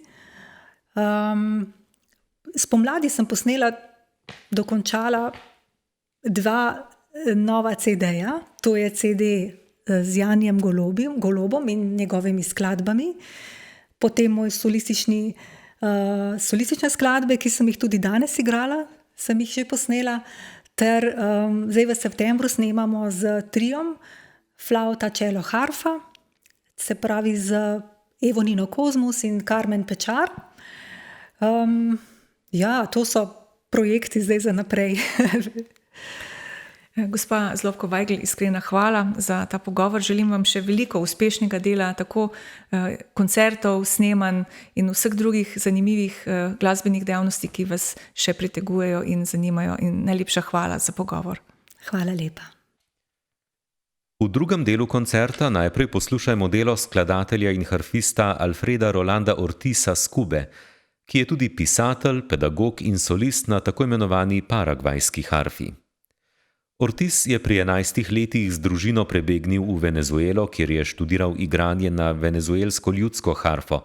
Spomladi sem posnela, dokončala 2 nova CD-ja. To je CD z Janijem Golobom in njegovimi skladbami. Potem moj solistične skladbe, ki sem jih tudi danes igrala, sem jih že posnela. Ter zdaj v septembru snemamo z triom Flavta, čelo, harfa, se pravi z Evo Nino Kozmus in Karmen Pečar. Ja, to so projekti zdaj za naprej. Gospa Zlobko Vajgl, iskrena hvala za ta pogovor. Želim vam še veliko uspešnega dela, tako koncertov, snemanj in vseh drugih zanimivih glasbenih dejavnosti, ki vas še pritegujejo in zanimajo. In najlepša hvala za pogovor. Hvala lepa. V drugem delu koncerta najprej poslušajmo delo skladatelja in harfista Alfreda Rolanda Ortisa z Kube, ki je tudi pisatelj, pedagog in solist na tako imenovani paragvajski harfi. Ortiz je pri 11 letih z družino prebegnil v Venezuelo, kjer je študiral igranje na venezuelsko ljudsko harfo.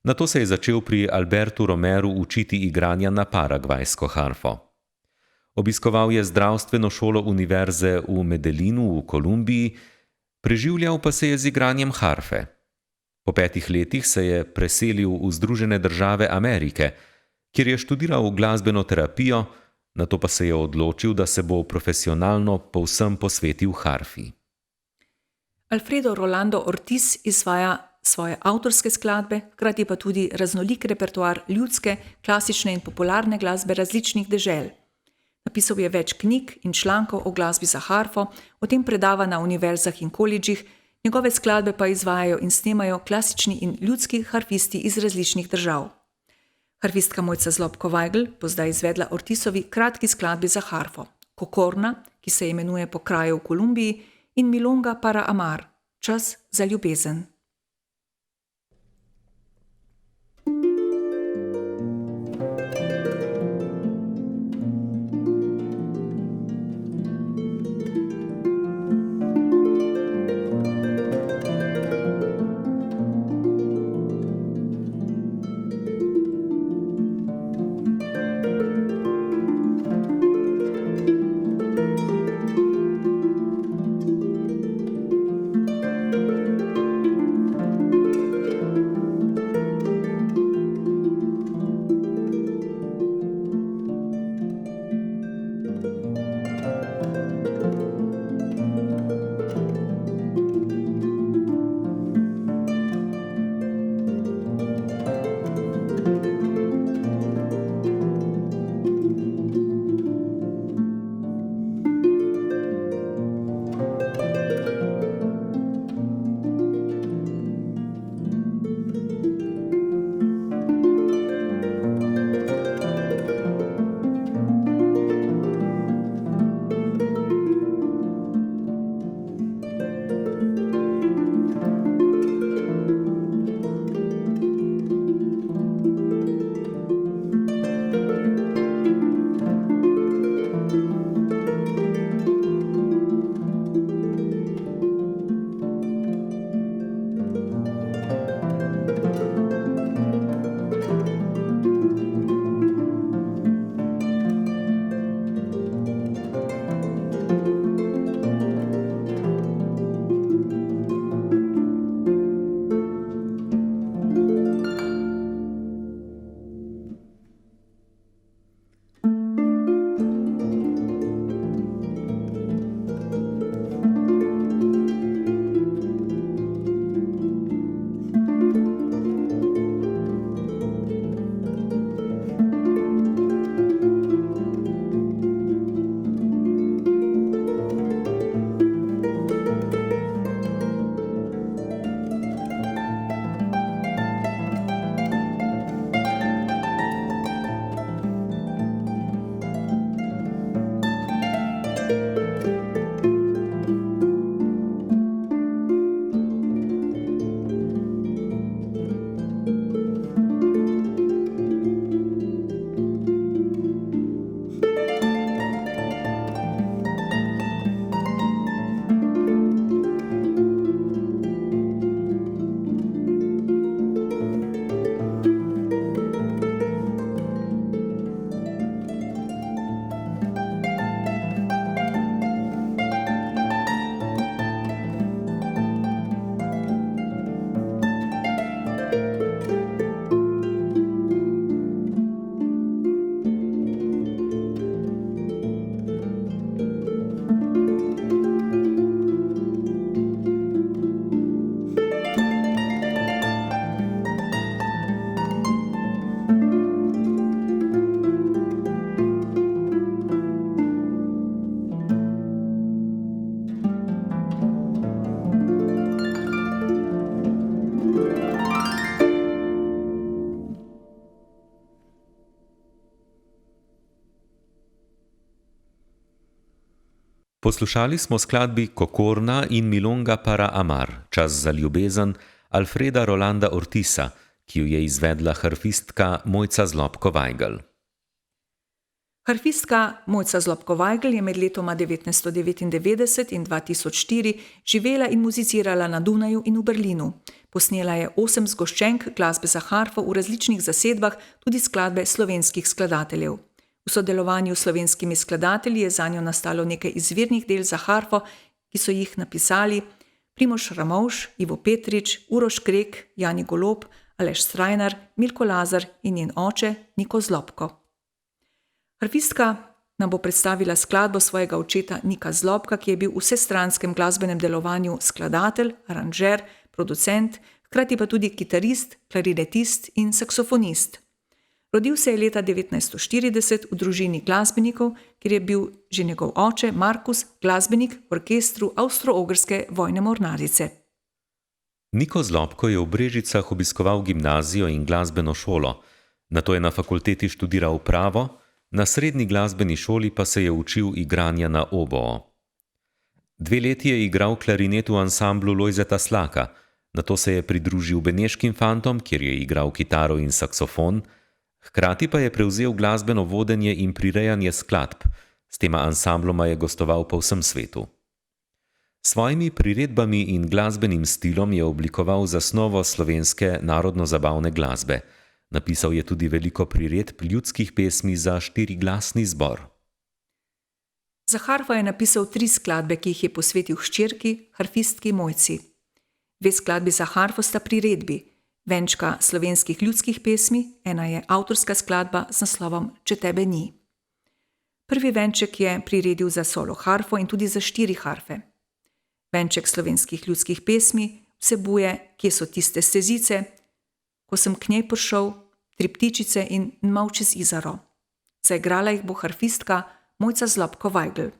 Nato se je začel pri Albertu Romeru učiti igranja na paragvajsko harfo. Obiskoval je zdravstveno šolo univerze v Medellinu v Kolumbiji, preživljal pa se je z igranjem harfe. Po 5 letih se je preselil v Združene države Amerike, kjer je študiral glasbeno terapijo, nato pa se je odločil, da se bo profesionalno povsem posvetil harfi. Alfredo Rolando Ortiz izvaja svoje avtorske skladbe, hkrati pa tudi raznolik repertoar ljudske, klasične in popularne glasbe različnih dežel. Napisal je več knjig in člankov o glasbi za harfo, o tem predava na univerzah in kolidžih, njegove skladbe pa izvajajo in snemajo klasični in ljudski harfisti iz različnih držav. Harfistka Mojca Zlobko Vajgl bo zdaj izvedla Ortizovi kratki skladbi za harfo, Kokorna, ki se imenuje po kraju v Kolumbiji, in Milonga para amar, čas za ljubezen. Poslušali smo skladbi Kokorna in Milonga para Amar, Čas za ljubezen Alfreda Rolanda Ortisa, ki jo je izvedla harfistka Mojca Zlobko-Vajgl. Harfistka Mojca Zlobko-Vajgl je med letoma 1999 in 2004 živela in muzicirala na Dunaju in v Berlinu. Posnela je 8 zgoščenk glasbe za harfo v različnih zasedbah, tudi skladbe slovenskih skladateljev. V sodelovanju s slovenskimi skladatelji je zanjo nastalo nekaj izvirnih del za harfo, ki so jih napisali Primož Ramovš, Ivo Petrič, Uroš Krek, Jani Golob, Aleš Strajnar, Milko Lazar in njen oče Niko Zlobko. Harfistka nam bo predstavila skladbo svojega očeta Nika Zlobka, ki je bil v vsestranskem glasbenem delovanju skladatelj, aranžer, producent, hkrati pa tudi kitarist, klarinetist in saksofonist. Rodil se je leta 1940 v družini glasbenikov, kjer je bil že njegov oče Markus glasbenik v orkestru Avstro-Ogrske vojne mornarice. Niko Zlobko je v Brežicah obiskoval gimnazijo in glasbeno šolo, nato je na fakulteti študiral pravo, na srednji glasbeni šoli pa se je učil igranja na oboo. 2 leti je igral klarinet v ansamblu Lojzeta Slaka, nato se je pridružil Beneškim fantom, kjer je igral kitaro in saksofon, hkrati pa je prevzel glasbeno vodenje in prirejanje skladb, s tema ansambloma je gostoval po vsem svetu. S svojimi priredbami in glasbenim stilom je oblikoval zasnovo slovenske narodno-zabavne glasbe. Napisal je tudi veliko priredb ljudskih pesmi za 4-glasni zbor. Za harfo je napisal 3 skladbe, ki jih je posvetil hčerki, harfistki Mojci. 2 skladbi za harfo sta priredbi, venčka slovenskih ljudskih pesmi, ena je avtorska skladba z naslovom Če tebe ni. Prvi venček je priredil za solo harfo in tudi za 4 harfe. Venček slovenskih ljudskih pesmi vsebuje Kje so tiste stezice, Ko sem k njej prišel, 3 ptičice in Mal čez Izaro. Zaigrala jih bo harfistka Mojca Zlobko-Vajgl.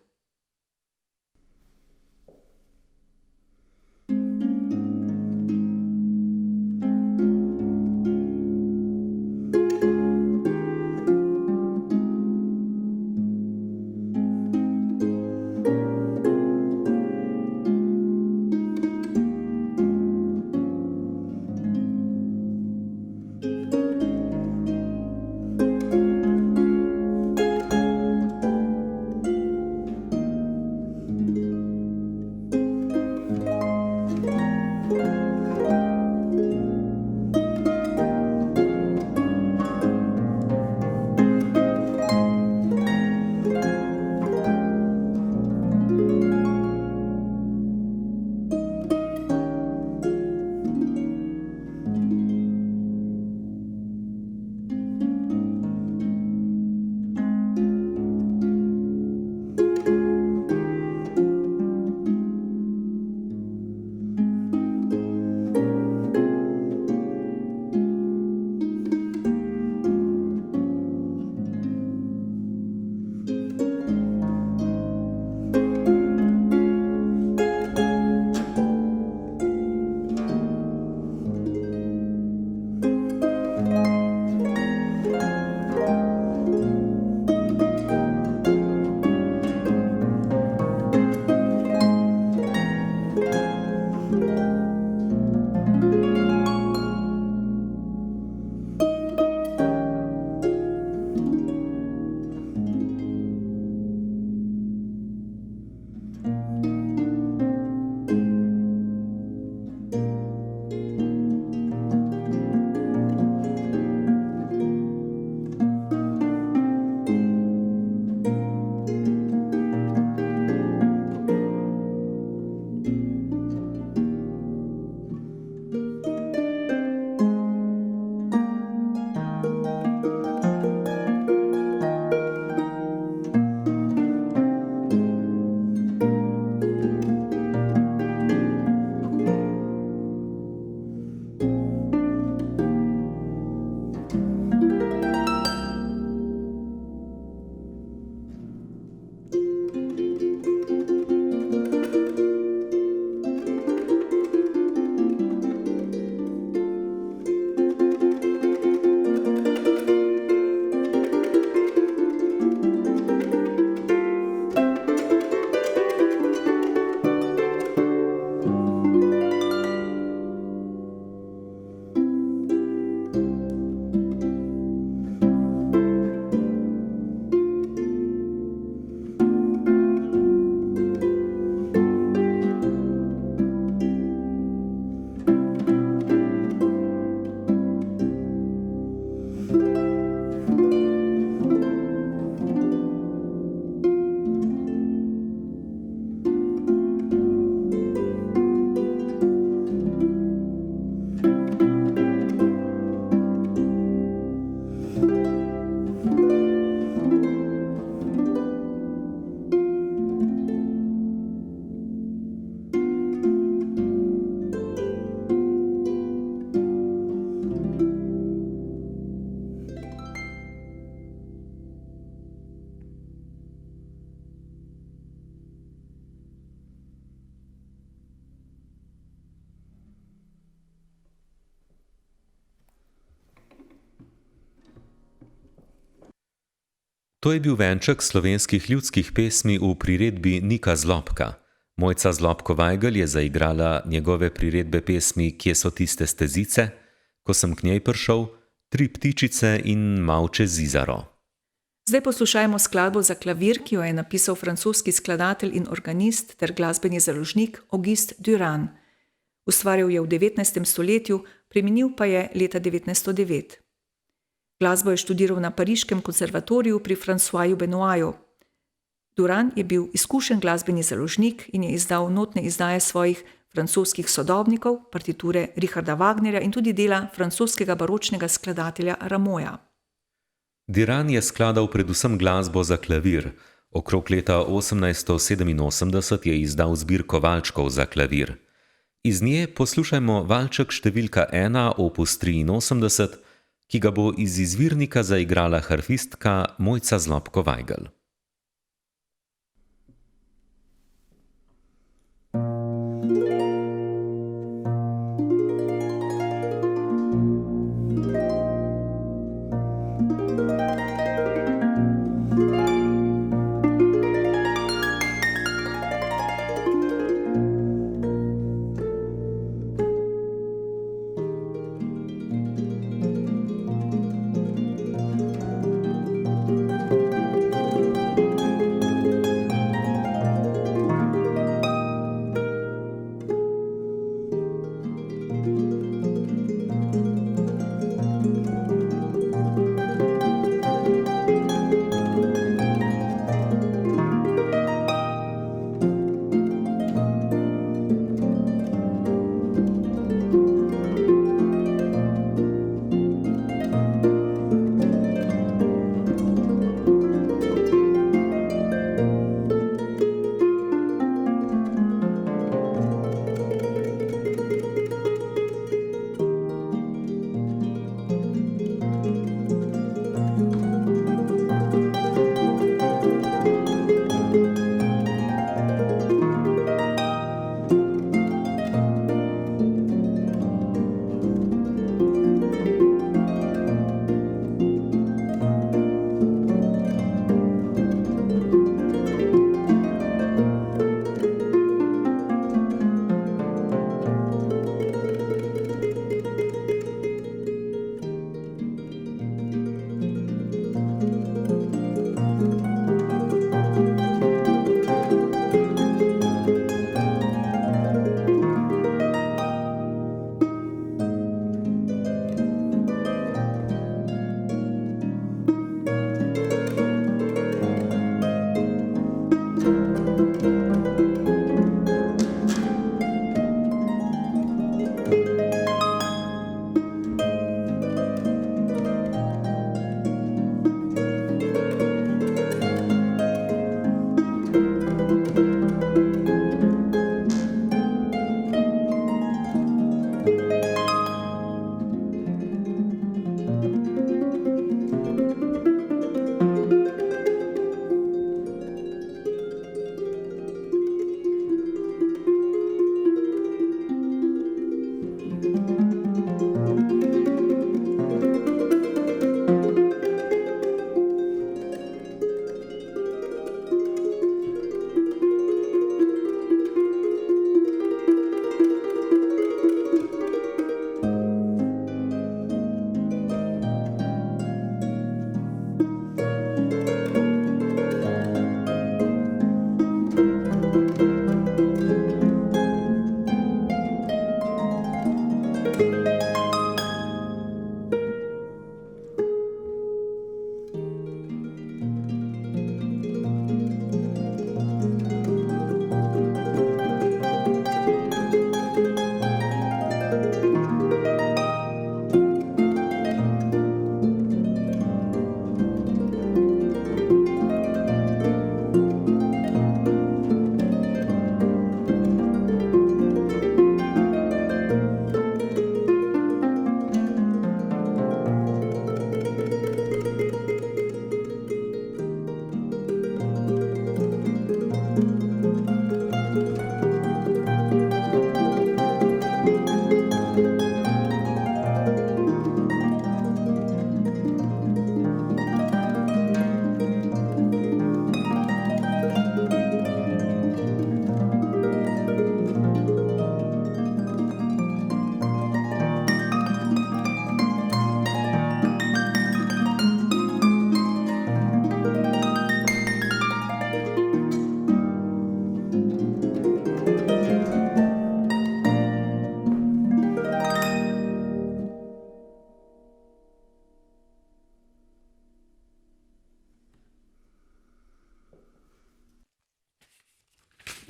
To je bil venček slovenskih ljudskih pesmi v priredbi Nika Zlobka. Mojca Zlobko-Vajgl je zaigrala njegove priredbe pesmi Kje so tiste stezice, Ko sem k njej prišel, Tri ptičice in Mavče zizaro. Zdaj poslušajmo skladbo za klavir, ki jo je napisal francoski skladatelj in organist ter glasbeni založnik Auguste Durand. Ustvarjal je v 19. stoletju, preminil pa je leta 1909. Glasbo je študiral na pariškem konservatoriju pri Françoisu Benoitu. Durand je bil izkušen glasbeni založnik in je izdal notne izdaje svojih francoskih sodobnikov, partiture Richarda Wagnerja in tudi dela francoskega baročnega skladatelja Rameauja. Durand je skladal predvsem glasbo za klavir. Okrog leta 1887 je izdal zbirko valčkov za klavir. Iz nje poslušajmo valček številka 1 opus 83, ki ga bo iz izvirnika zaigrala harfistka Mojca Zlobko-Vajgl.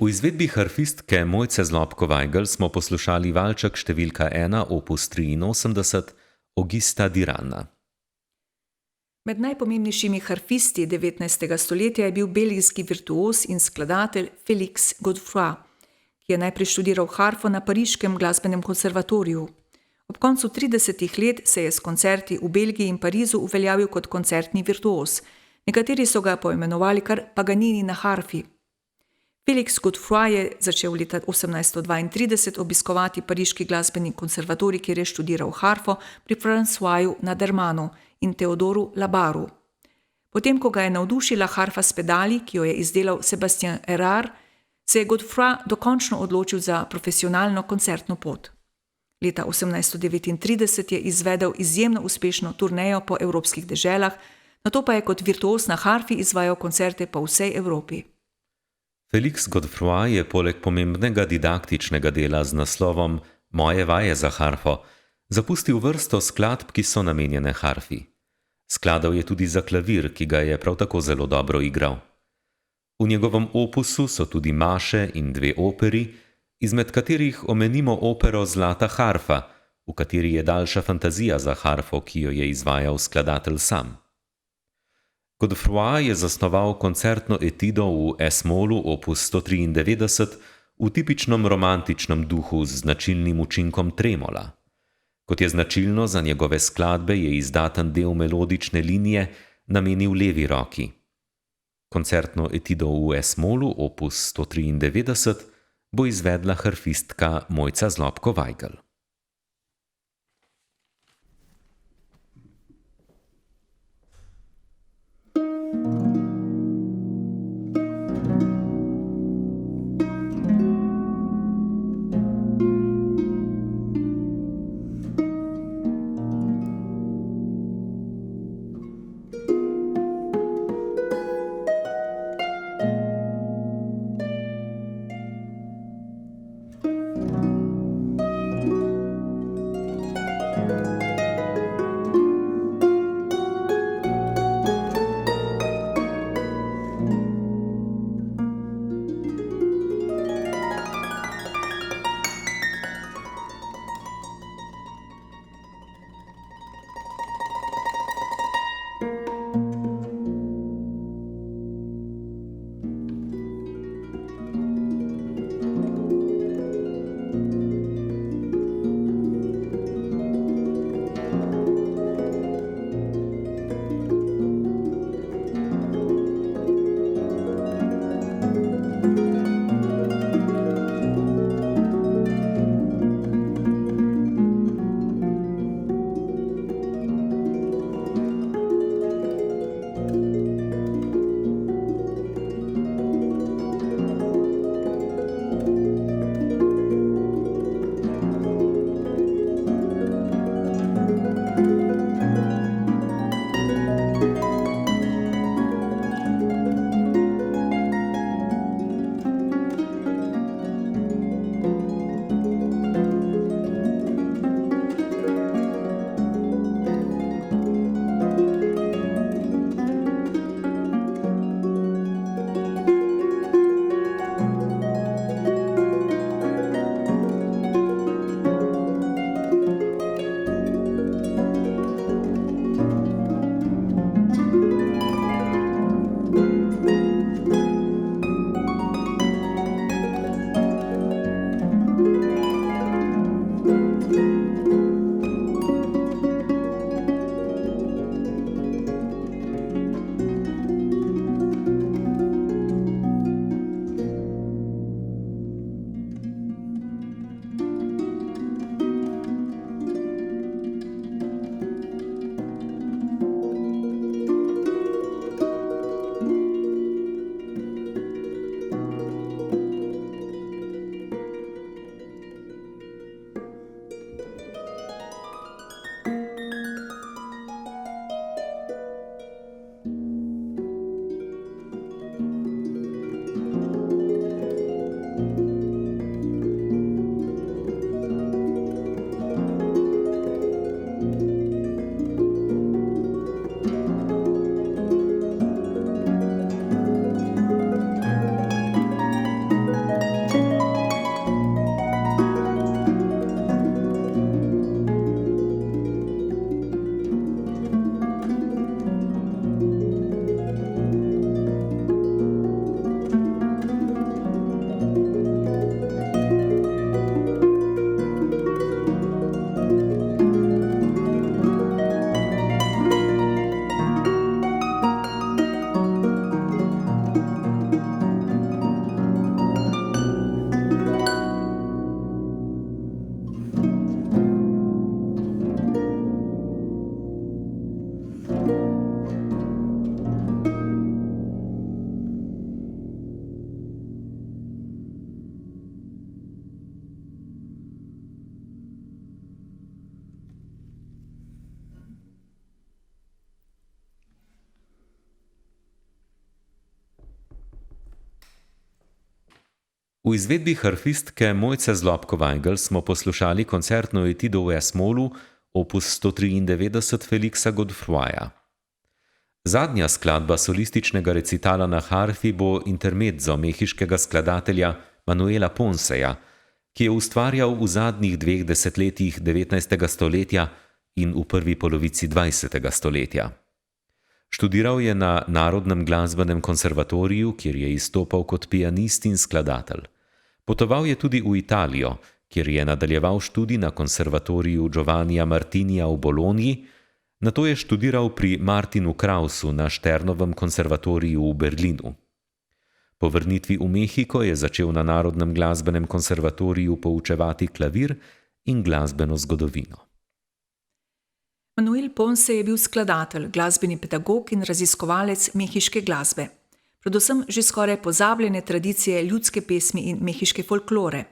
V izvedbi harfistke Mojce Zlobko-Vajgl smo poslušali valček številka 1 opus 83 Augusta Dirana. Med najpomembnejšimi harfisti 19. stoletja je bil belgijski virtuoz in skladatelj Félix Godefroy, ki je najprej študiral harfo na Pariškem glasbenem konservatoriju. Ob koncu 30. let se je s koncerti v Belgiji in Parizu uveljavil kot koncertni virtuoz. Nekateri so ga poimenovali kar Paganini na harfi. Félix Godefroy je začel leta 1832 obiskovati Pariški glasbeni konservatorij, kjer je študiral harfo pri Françoisu Nadermanu in Theodoru Labaru. Potem, ko ga je navdušila harfa s pedali, ki jo je izdelal Sébastien Erard, se je Godefroy dokončno odločil za profesionalno koncertno pot. Leta 1839 je izvedel izjemno uspešno turnejo po evropskih deželah, nato pa je kot virtuoz na harfi izvajal koncerte po vsej Evropi. Félix Godefroy je poleg pomembnega didaktičnega dela z naslovom Moje vaje za harfo zapustil vrsto skladb, ki so namenjene harfi. Skladal je tudi za klavir, ki ga je prav tako zelo dobro igral. V njegovem opusu so tudi maše in 2 operi, izmed katerih omenimo opero Zlata harfa, v kateri je daljša fantazija za harfo, ki jo je izvajal skladatelj sam. Godefroy je zasnoval koncertno etido v S-molu opus 193 v tipičnem romantičnem duhu z značilnim učinkom tremola. Kot je značilno za njegove skladbe, je izdaten del melodične linije namenil levi roki. Koncertno etido v S-molu opus 193 bo izvedla harfistka Mojca Zlobko-Vajgl. V izvedbi harfistke Mojce Zlobko-Weigl smo poslušali koncertno etido v S-molu opus 193 Felixa Godefroya. Zadnja skladba solističnega recitala na harfi bo intermezzo mehiškega skladatelja Manuela Ponceja, ki je ustvarjal v zadnjih 2 desetletjih 19. stoletja in v prvi polovici 20. stoletja. Študiral je na Narodnem glasbenem konservatoriju, kjer je izstopal kot pianist in skladatelj. Potoval je tudi v Italijo, kjer je nadaljeval študij na konservatoriju Giovannija Martinija v Bologni, nato je študiral pri Martinu Krausu na Šternovem konservatoriju v Berlinu. Po vrnitvi v Mehiko je začel na Narodnem glasbenem konservatoriju poučevati klavir in glasbeno zgodovino. Manuel Ponce je bil skladatelj, glasbeni pedagog in raziskovalec mehiške glasbe, predvsem že skoraj pozabljene tradicije ljudske pesmi in mehiške folklore.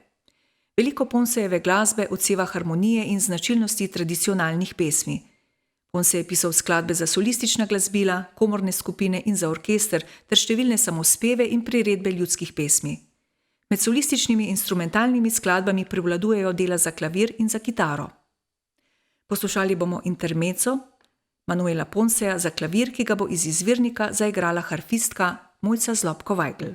Veliko Poncejeve glasbe odseva harmonije in značilnosti tradicionalnih pesmi. Ponce je pisal skladbe za solistična glasbila, komorne skupine in za orkester ter številne samospeve in priredbe ljudskih pesmi. Med solističnimi instrumentalnimi skladbami prevladujejo dela za klavir in za kitaro. Poslušali bomo intermezzo Manuela Ponceja za klavir, ki ga bo iz izvirnika zaigrala harfistka Mojca Zlobko-Weigl.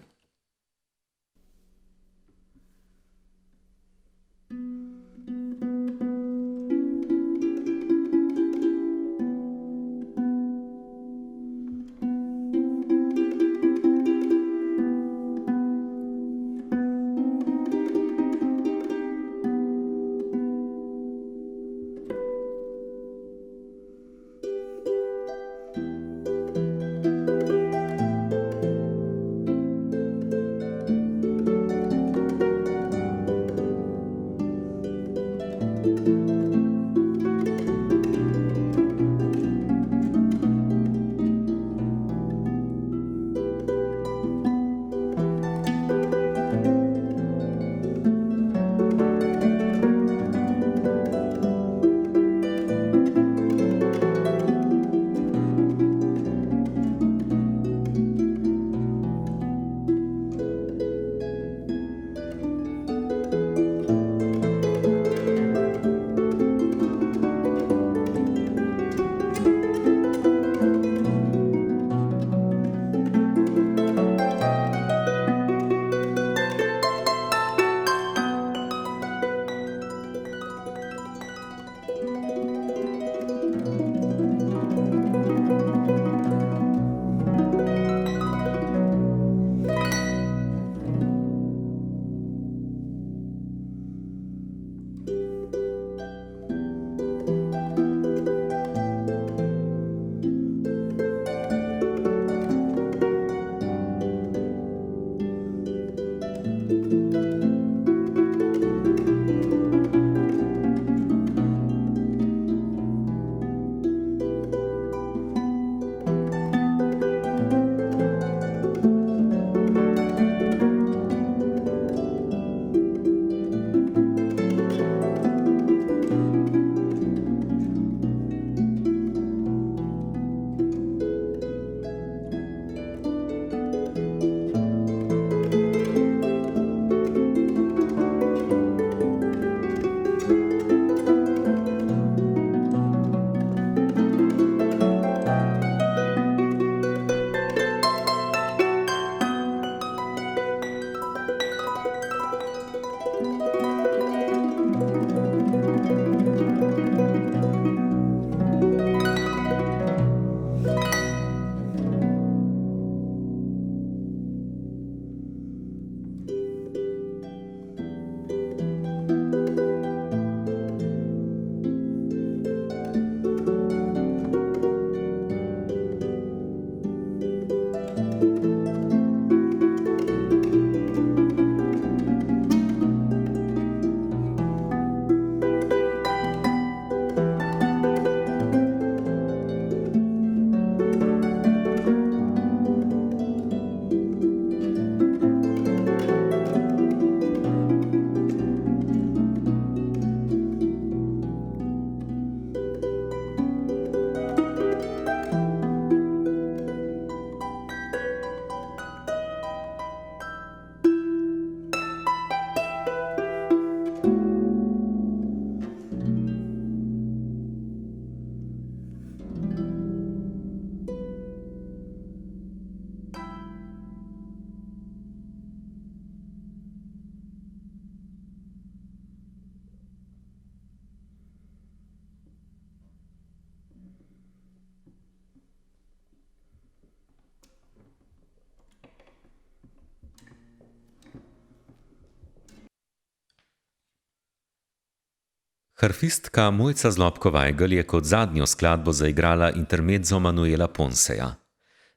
Harfistka Mojca Zlobko-Vajgl je kot zadnjo skladbo zaigrala intermezzo Manuela Ponseja.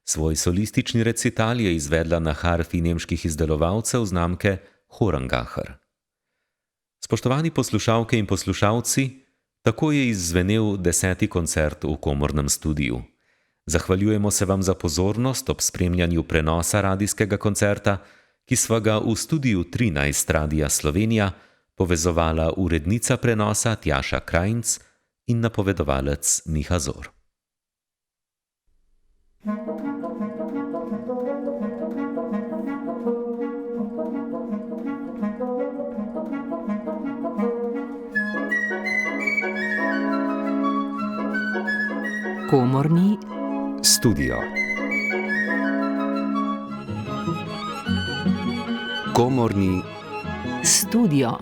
Svoj solistični recital je izvedla na harfi nemških izdelovalcev znamke Horangacher. Spoštovani poslušalke in poslušalci, tako je izzvenel 10. koncert v komornem studiu. Zahvaljujemo se vam za pozornost ob spremljanju prenosa radijskega koncerta, ki sva ga v studiu 13 Radia Slovenija povezovala urednica prenosa Tjaša Krajnc in napovedovalec Miha Zor. Komorni studio. Komorni studio. studio.